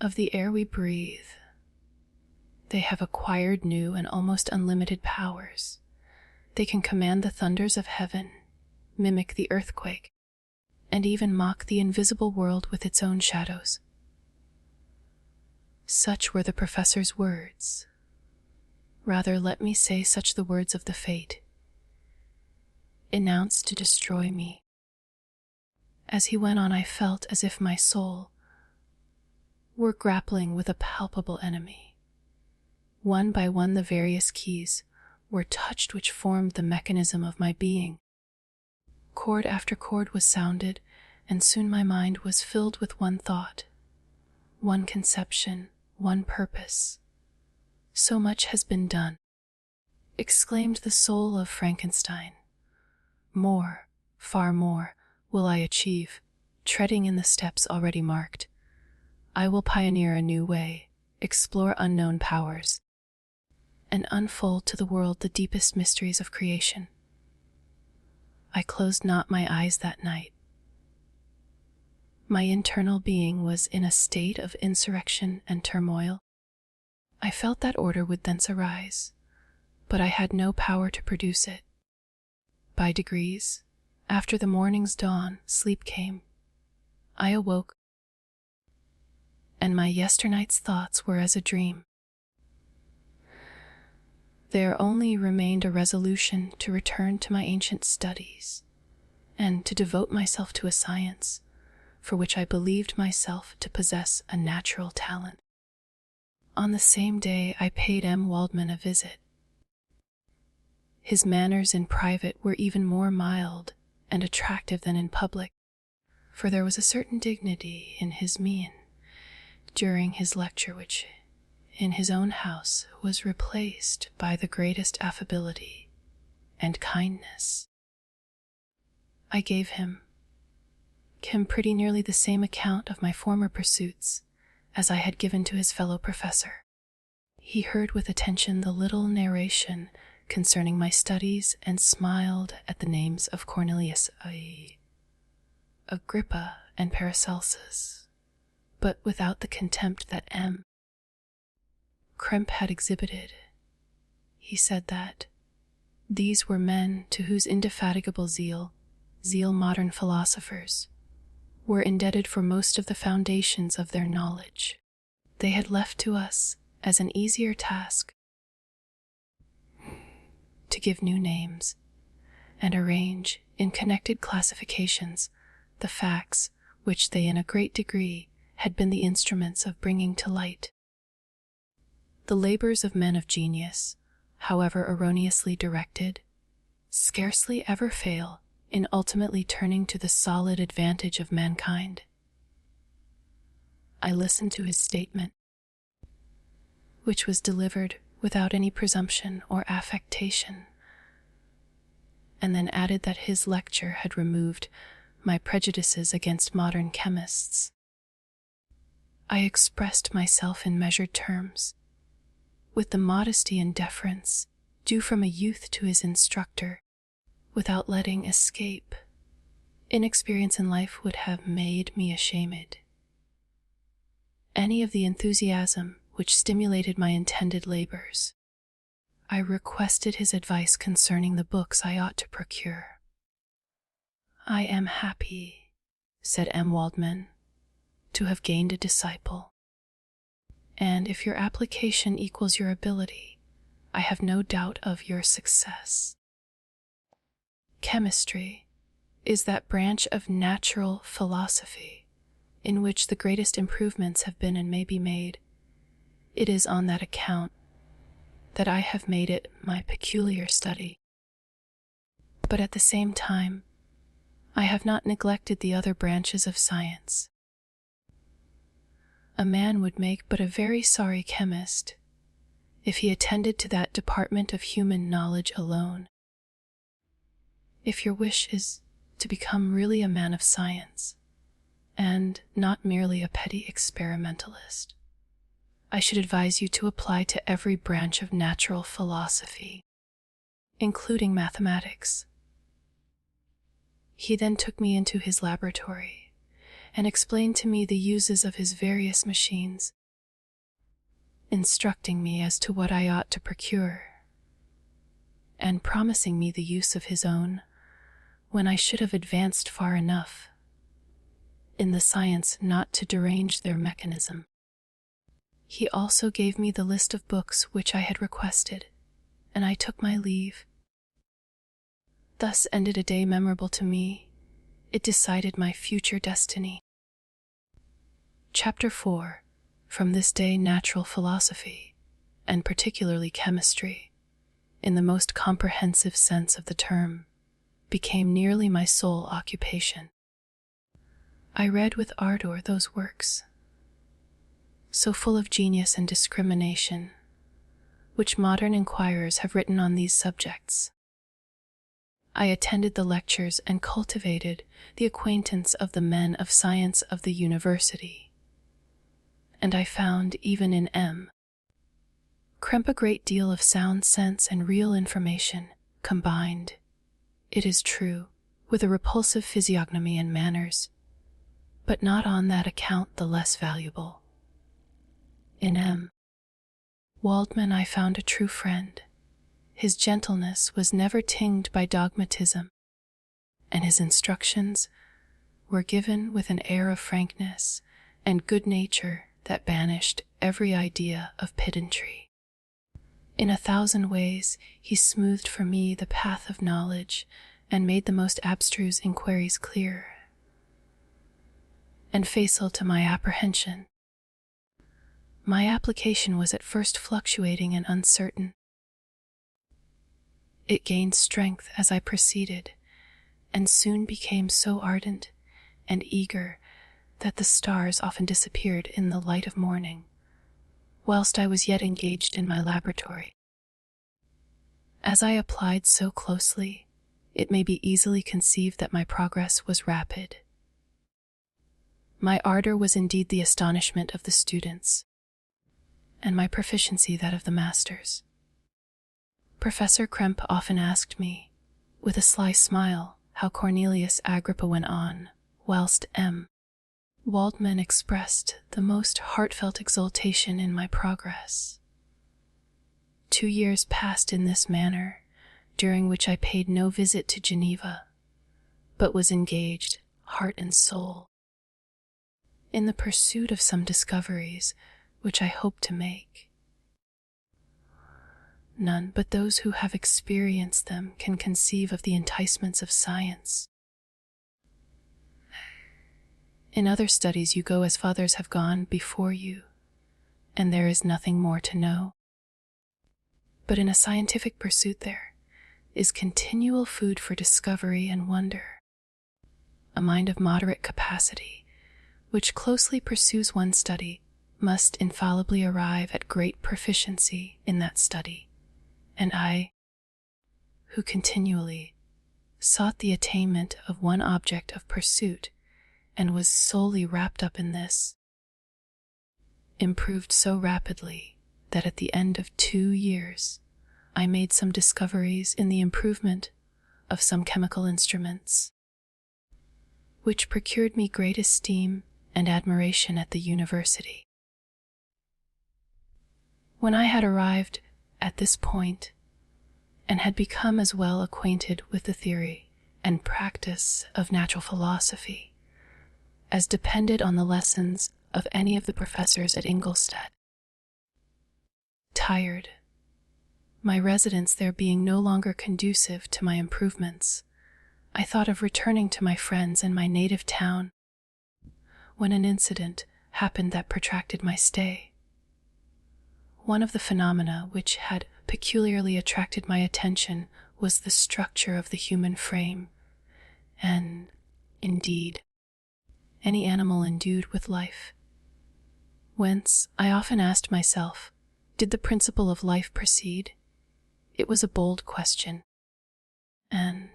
of the air we breathe. They have acquired new and almost unlimited powers. They can command the thunders of heaven, mimic the earthquake, and even mock the invisible world with its own shadows. Such were the professor's words. Rather, let me say such the words of the fate, announced to destroy me. As he went on, I felt as if my soul were grappling with a palpable enemy. One by one, the various keys were touched which formed the mechanism of my being. Chord after chord was sounded, and soon my mind was filled with one thought, one conception, one purpose. So much has been done, exclaimed the soul of Frankenstein. More, far more, will I achieve, treading in the steps already marked. I will pioneer a new way, explore unknown powers, and unfold to the world the deepest mysteries of creation. I closed not my eyes that night. My internal being was in a state of insurrection and turmoil. I felt that order would thence arise, but I had no power to produce it. By degrees, after the morning's dawn, sleep came. I awoke, and my yesternight's thoughts were as a dream. There only remained a resolution to return to my ancient studies, and to devote myself to a science for which I believed myself to possess a natural talent. On the same day, I paid M. Waldman a visit. His manners in private were even more mild and attractive than in public, for there was a certain dignity in his mien during his lecture which, in his own house, was replaced by the greatest affability and kindness. I gave him pretty nearly the same account of my former pursuits as I had given to his fellow professor. He heard with attention the little narration concerning my studies and smiled at the names of Cornelius, Agrippa, and Paracelsus, but without the contempt that M. Krempe had exhibited. He said that these were men to whose indefatigable zeal modern philosophers were indebted for most of the foundations of their knowledge. They had left to us as an easier task to give new names and arrange in connected classifications the facts which they in a great degree had been the instruments of bringing to light. The labors of men of genius, however erroneously directed, scarcely ever fail in ultimately turning to the solid advantage of mankind. I listened to his statement, which was delivered without any presumption or affectation, and then added that his lecture had removed my prejudices against modern chemists. I expressed myself in measured terms, with the modesty and deference due from a youth to his instructor, without letting escape. Inexperience in life would have made me ashamed. Any of the enthusiasm which stimulated my intended labors. I requested his advice concerning the books I ought to procure. I am happy, said M. Waldman, to have gained a disciple. And if your application equals your ability, I have no doubt of your success. Chemistry is that branch of natural philosophy in which the greatest improvements have been and may be made. It is on that account that I have made it my peculiar study. But at the same time, I have not neglected the other branches of science. A man would make but a very sorry chemist if he attended to that department of human knowledge alone. If your wish is to become really a man of science, and not merely a petty experimentalist. I should advise you to apply to every branch of natural philosophy, including mathematics. He then took me into his laboratory and explained to me the uses of his various machines, instructing me as to what I ought to procure, and promising me the use of his own when I should have advanced far enough in the science not to derange their mechanism. He also gave me the list of books which I had requested, and I took my leave. Thus ended a day memorable to me. It decided my future destiny. Chapter 4. From this day, natural philosophy, and particularly chemistry, in the most comprehensive sense of the term, became nearly my sole occupation. I read with ardor those works, so full of genius and discrimination, which modern inquirers have written on these subjects. I attended the lectures and cultivated the acquaintance of the men of science of the university, and I found even in M. Krempe a great deal of sound sense and real information, combined, it is true, with a repulsive physiognomy and manners, but not on that account the less valuable. In M. Waldman I found a true friend. His gentleness was never tinged by dogmatism, and his instructions were given with an air of frankness and good nature that banished every idea of pedantry. In 1,000 ways he smoothed for me the path of knowledge and made the most abstruse inquiries clear and facile to my apprehension. My application was at first fluctuating and uncertain. It gained strength as I proceeded, and soon became so ardent and eager that the stars often disappeared in the light of morning, whilst I was yet engaged in my laboratory. As I applied so closely, it may be easily conceived that my progress was rapid. My ardor was indeed the astonishment of the students, and my proficiency that of the masters. Professor Krempe often asked me, with a sly smile, how Cornelius Agrippa went on, whilst M. Waldman expressed the most heartfelt exultation in my progress. 2 years passed in this manner, during which I paid no visit to Geneva, but was engaged, heart and soul, in the pursuit of some discoveries which I hope to make. None but those who have experienced them can conceive of the enticements of science. In other studies you go as fathers have gone before you, and there is nothing more to know. But in a scientific pursuit there is continual food for discovery and wonder. A mind of moderate capacity, which closely pursues one study, must infallibly arrive at great proficiency in that study, and I, who continually sought the attainment of one object of pursuit and was solely wrapped up in this, improved so rapidly that at the end of 2 years I made some discoveries in the improvement of some chemical instruments, which procured me great esteem and admiration at the university. When I had arrived at this point, and had become as well acquainted with the theory and practice of natural philosophy as depended on the lessons of any of the professors at Ingolstadt, tired, my residence there being no longer conducive to my improvements, I thought of returning to my friends in my native town, when an incident happened that protracted my stay. One of the phenomena which had peculiarly attracted my attention was the structure of the human frame, and, indeed, any animal endued with life. Whence, I often asked myself, did the principle of life proceed? It was a bold question, and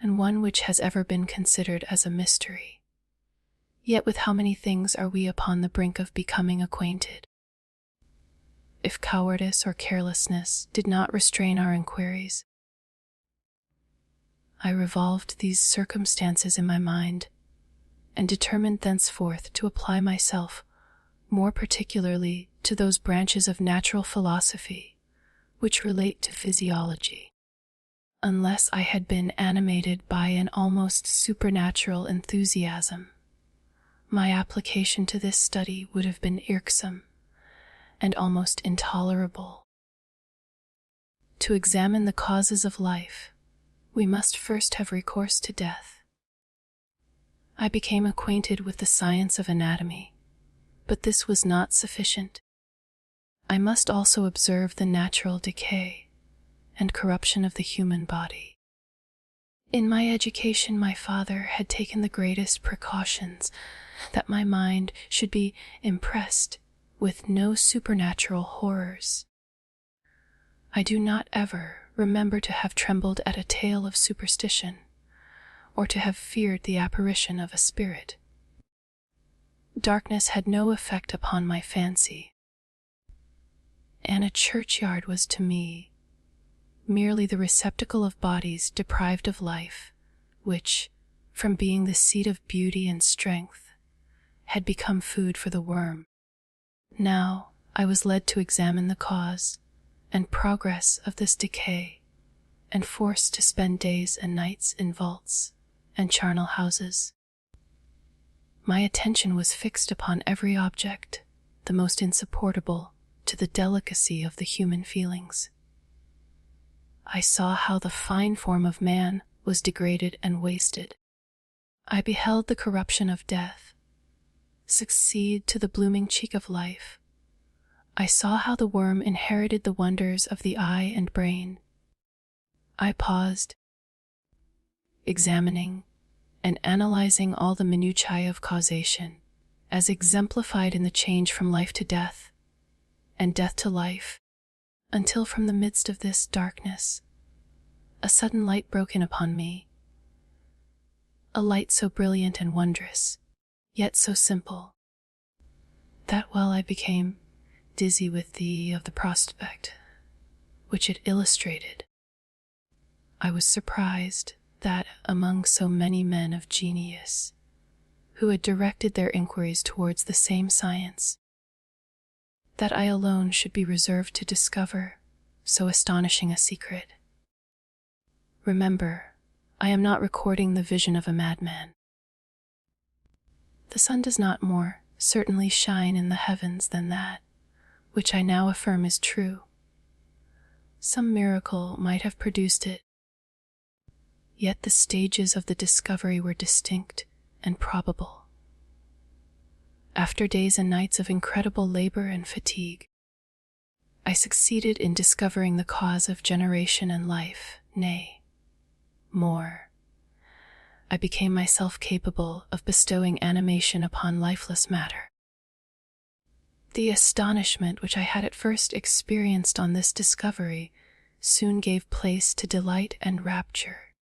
and one which has ever been considered as a mystery. Yet with how many things are we upon the brink of becoming acquainted? If cowardice or carelessness did not restrain our inquiries, I revolved these circumstances in my mind and determined thenceforth to apply myself more particularly to those branches of natural philosophy which relate to physiology. Unless I had been animated by an almost supernatural enthusiasm, my application to this study would have been irksome and almost intolerable. To examine the causes of life, we must first have recourse to death. I became acquainted with the science of anatomy, but this was not sufficient. I must also observe the natural decay and corruption of the human body. In my education, my father had taken the greatest precautions that my mind should be impressed with no supernatural horrors. I do not ever remember to have trembled at a tale of superstition, or to have feared the apparition of a spirit. Darkness had no effect upon my fancy, and a churchyard was to me merely the receptacle of bodies deprived of life, which, from being the seat of beauty and strength, had become food for the worm. Now I was led to examine the cause and progress of this decay, and forced to spend days and nights in vaults and charnel houses. My attention was fixed upon every object, the most insupportable to the delicacy of the human feelings. I saw how the fine form of man was degraded and wasted. I beheld the corruption of death succeed to the blooming cheek of life. I saw how the worm inherited the wonders of the eye and brain. I paused, examining and analyzing all the minutiae of causation, as exemplified in the change from life to death and death to life, until from the midst of this darkness a sudden light broke in upon me, a light so brilliant and wondrous, yet so simple, that while I became dizzy with the prospect which it illustrated, I was surprised that among so many men of genius who had directed their inquiries towards the same science, that I alone should be reserved to discover so astonishing a secret. Remember, I am not recording the vision of a madman. The sun does not more certainly shine in the heavens than that which I now affirm is true. Some miracle might have produced it, yet the stages of the discovery were distinct and probable. After days and nights of incredible labor and fatigue, I succeeded in discovering the cause of generation and life, nay, more. I became myself capable of bestowing animation upon lifeless matter. The astonishment which I had at first experienced on this discovery soon gave place to delight and rapture.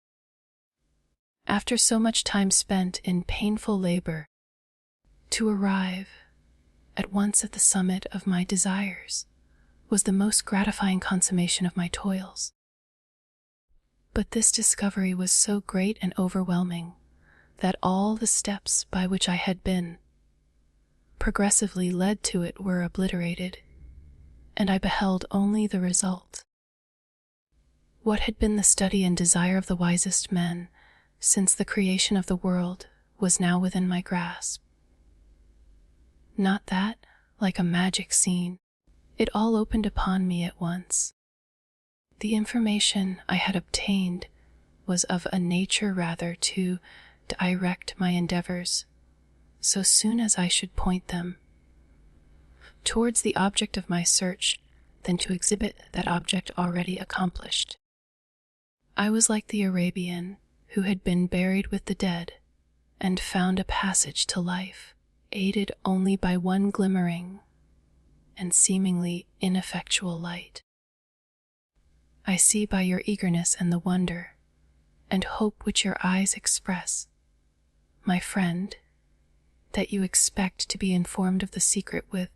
After so much time spent in painful labor, to arrive at once at the summit of my desires was the most gratifying consummation of my toils. But this discovery was so great and overwhelming that all the steps by which I had been progressively led to it were obliterated, and I beheld only the result. What had been the study and desire of the wisest men since the creation of the world was now within my grasp. Not that, like a magic scene, it all opened upon me at once. The information I had obtained was of a nature rather to direct my endeavors, so soon as I should point them towards the object of my search than to exhibit that object already accomplished. I was like the Arabian who had been buried with the dead and found a passage to life, aided only by one glimmering and seemingly ineffectual light. I see by your eagerness and the wonder and hope which your eyes express, my friend, that you expect to be informed of the secret with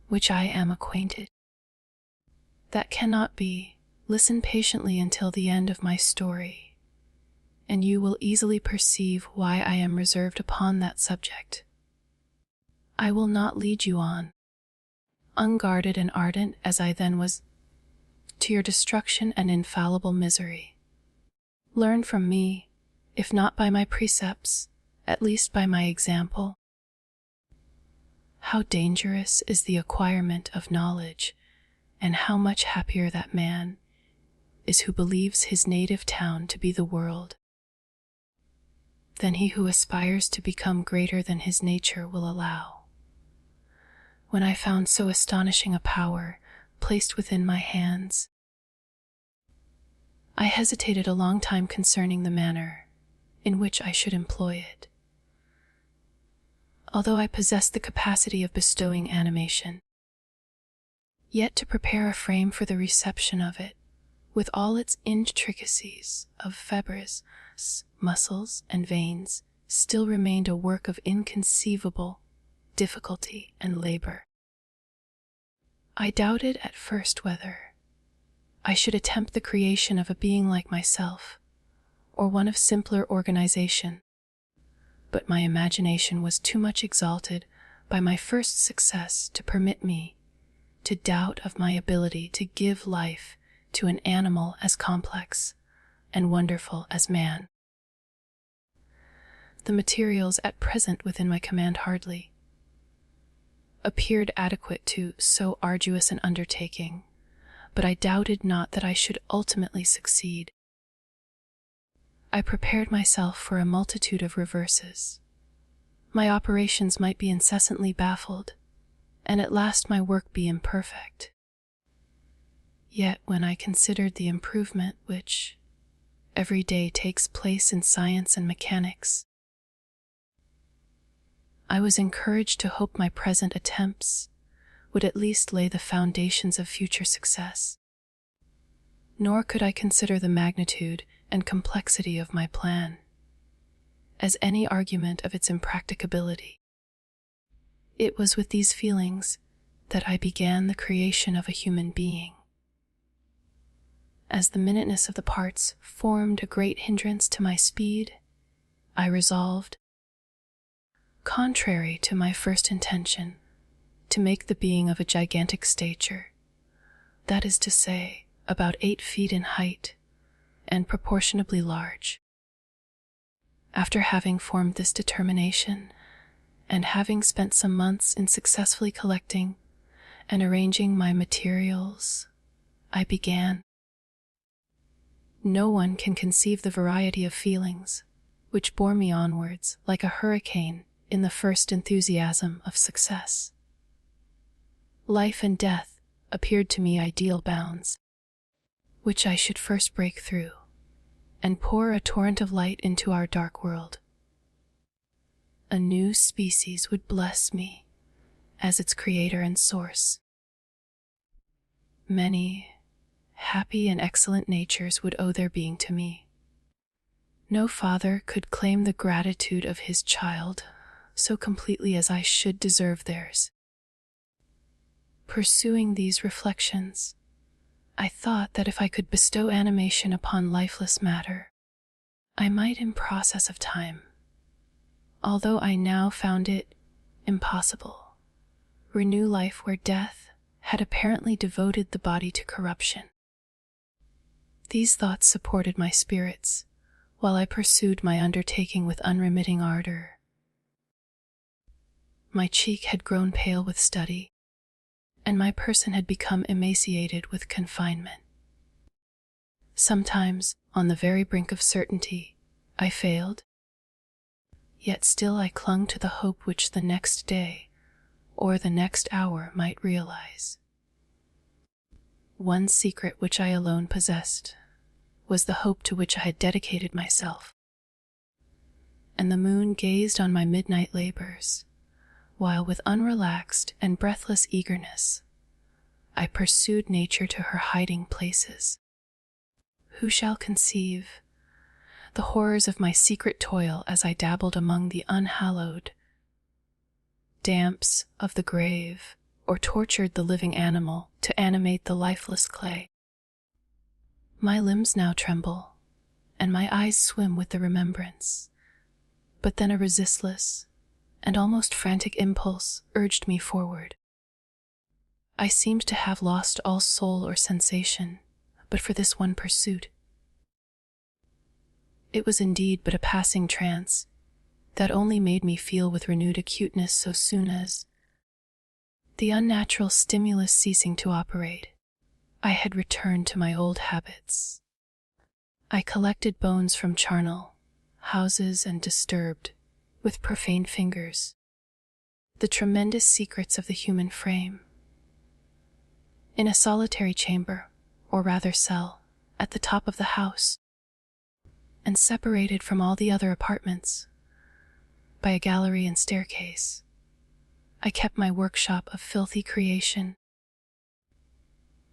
which I am acquainted. That cannot be. Listen patiently until the end of my story, and you will easily perceive why I am reserved upon that subject. I will not lead you on, unguarded and ardent as I then was, to your destruction and infallible misery. Learn from me, if not by my precepts, at least by my example. How dangerous is the acquirement of knowledge, and how much happier that man is who believes his native town to be the world, than he who aspires to become greater than his nature will allow. When I found so astonishing a power placed within my hands, I hesitated a long time concerning the manner in which I should employ it. Although I possessed the capacity of bestowing animation, yet to prepare a frame for the reception of it, with all its intricacies of fibres, muscles, and veins, still remained a work of inconceivable difficulty and labor. I doubted at first whether I should attempt the creation of a being like myself, or one of simpler organization, but my imagination was too much exalted by my first success to permit me to doubt of my ability to give life to an animal as complex and wonderful as man. The materials at present within my command hardly appeared adequate to so arduous an undertaking, but I doubted not that I should ultimately succeed. I prepared myself for a multitude of reverses. My operations might be incessantly baffled, and at last my work be imperfect. Yet when I considered the improvement which every day takes place in science and mechanics, I was encouraged to hope my present attempts would at least lay the foundations of future success. Nor could I consider the magnitude and complexity of my plan as any argument of its impracticability. It was with these feelings that I began the creation of a human being. As the minuteness of the parts formed a great hindrance to my speed, I resolved, contrary to my first intention, to make the being of a gigantic stature, that is to say, about 8 feet in height, and proportionably large. After having formed this determination, and having spent some months in successfully collecting and arranging my materials, I began. No one can conceive the variety of feelings which bore me onwards like a hurricane in the first enthusiasm of success. Life and death appeared to me ideal bounds, which I should first break through, and pour a torrent of light into our dark world. A new species would bless me as its creator and source. Many happy and excellent natures would owe their being to me. No father could claim the gratitude of his child so completely as I should deserve theirs. Pursuing these reflections, I thought that if I could bestow animation upon lifeless matter, I might in process of time, although I now found it impossible, renew life where death had apparently devoted the body to corruption. These thoughts supported my spirits, while I pursued my undertaking with unremitting ardor. My cheek had grown pale with study, and my person had become emaciated with confinement. Sometimes, on the very brink of certainty, I failed, yet still I clung to the hope which the next day or the next hour might realize. One secret which I alone possessed was the hope to which I had dedicated myself, and the moon gazed on my midnight labors, while with unrelaxed and breathless eagerness I pursued nature to her hiding places. Who shall conceive the horrors of my secret toil as I dabbled among the unhallowed damps of the grave, or tortured the living animal to animate the lifeless clay. My limbs now tremble, and my eyes swim with the remembrance, but then a resistless and almost frantic impulse urged me forward. I seemed to have lost all soul or sensation, but for this one pursuit. It was indeed but a passing trance that only made me feel with renewed acuteness so soon as, the unnatural stimulus ceasing to operate, I had returned to my old habits. I collected bones from charnel houses and disturbed, with profane fingers, the tremendous secrets of the human frame. In a solitary chamber, or rather cell, at the top of the house, and separated from all the other apartments by a gallery and staircase, I kept my workshop of filthy creation.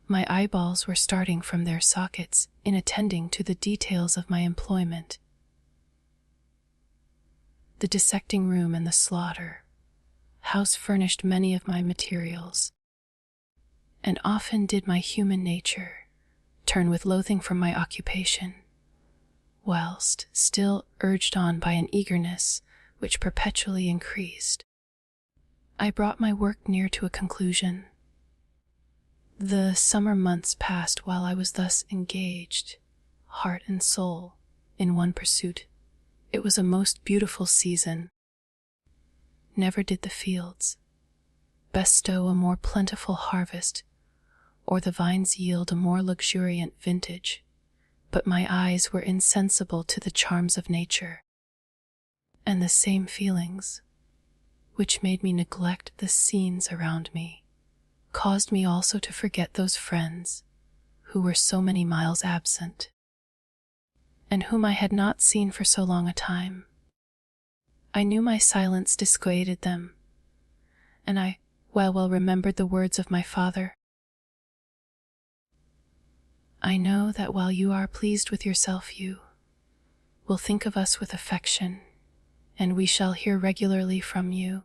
My eyeballs were starting from their sockets in attending to the details of my employment. The dissecting room and the slaughter house furnished many of my materials, and often did my human nature turn with loathing from my occupation, whilst still urged on by an eagerness which perpetually increased. I brought my work near to a conclusion. The summer months passed while I was thus engaged, heart and soul, in one pursuit. It was a most beautiful season. Never did the fields bestow a more plentiful harvest, or the vines yield a more luxuriant vintage, but my eyes were insensible to the charms of nature, and the same feelings, which made me neglect the scenes around me, caused me also to forget those friends who were so many miles absent, and whom I had not seen for so long a time. I knew my silence dissuaded them, and I well remembered the words of my father. I know that while you are pleased with yourself, you will think of us with affection, and we shall hear regularly from you.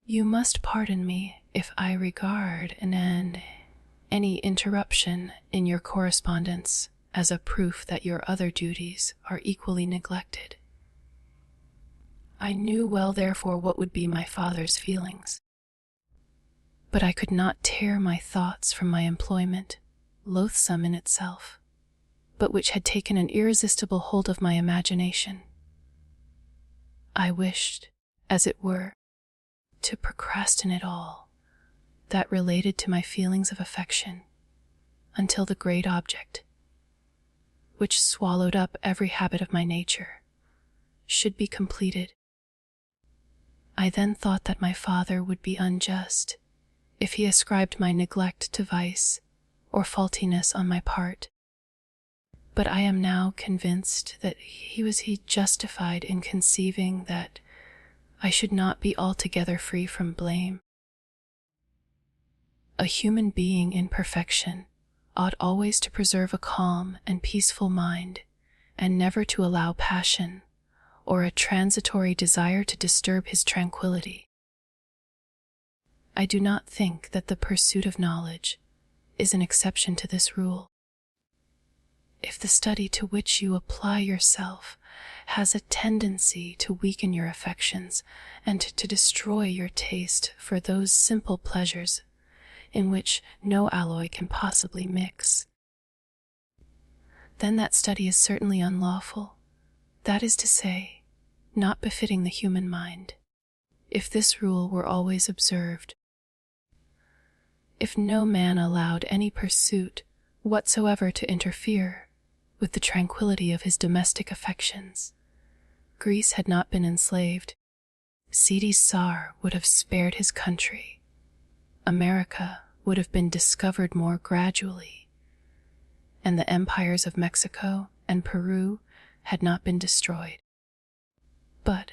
You must pardon me if I regard any interruption in your correspondence as a proof that your other duties are equally neglected. I knew well, therefore, what would be my father's feelings, but I could not tear my thoughts from my employment, loathsome in itself, but which had taken an irresistible hold of my imagination. I wished, as it were, to procrastinate all that related to my feelings of affection until the great object, which swallowed up every habit of my nature, should be completed. I then thought that my father would be unjust if he ascribed my neglect to vice or faultiness on my part, but I am now convinced that he was justified in conceiving that I should not be altogether free from blame. A human being in perfection ought always to preserve a calm and peaceful mind, and never to allow passion or a transitory desire to disturb his tranquility. I do not think that the pursuit of knowledge is an exception to this rule. If the study to which you apply yourself has a tendency to weaken your affections and to destroy your taste for those simple pleasures in which no alloy can possibly mix, then that study is certainly unlawful, that is to say, not befitting the human mind, if this rule were always observed. If no man allowed any pursuit whatsoever to interfere with the tranquility of his domestic affections, Greece had not been enslaved. Seedy Tsar would have spared his country. America would have been discovered more gradually, and the empires of Mexico and Peru had not been destroyed. But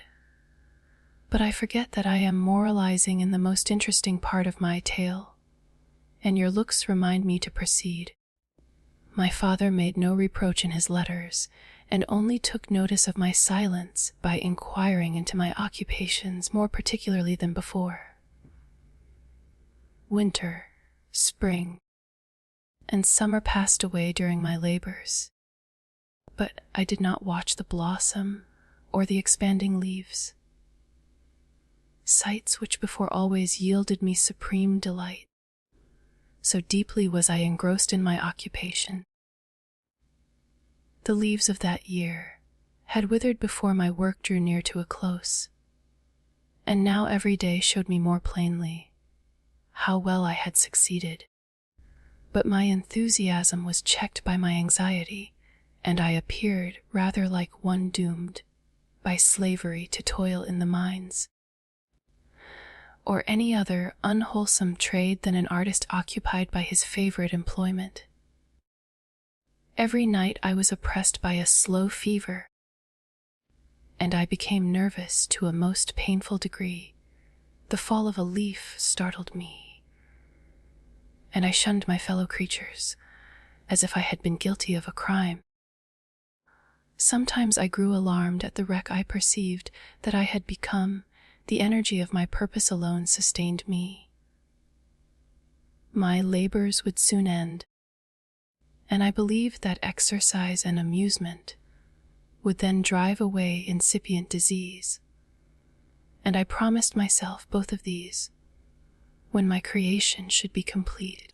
I forget that I am moralizing in the most interesting part of my tale, and your looks remind me to proceed. My father made no reproach in his letters, and only took notice of my silence by inquiring into my occupations more particularly than before. Winter, spring, and summer passed away during my labors, but I did not watch the blossom or the expanding leaves, sights which before always yielded me supreme delight. So deeply was I engrossed in my occupation. The leaves of that year had withered before my work drew near to a close, and now every day showed me more plainly how well I had succeeded. But my enthusiasm was checked by my anxiety, and I appeared rather like one doomed by slavery to toil in the mines, or any other unwholesome trade than an artist occupied by his favorite employment. Every night I was oppressed by a slow fever, and I became nervous to a most painful degree. The fall of a leaf startled me, and I shunned my fellow creatures, as if I had been guilty of a crime. Sometimes I grew alarmed at the wreck I perceived that I had become. The energy of my purpose alone sustained me. My labors would soon end, and I believed that exercise and amusement would then drive away incipient disease, and I promised myself both of these when my creation should be completed.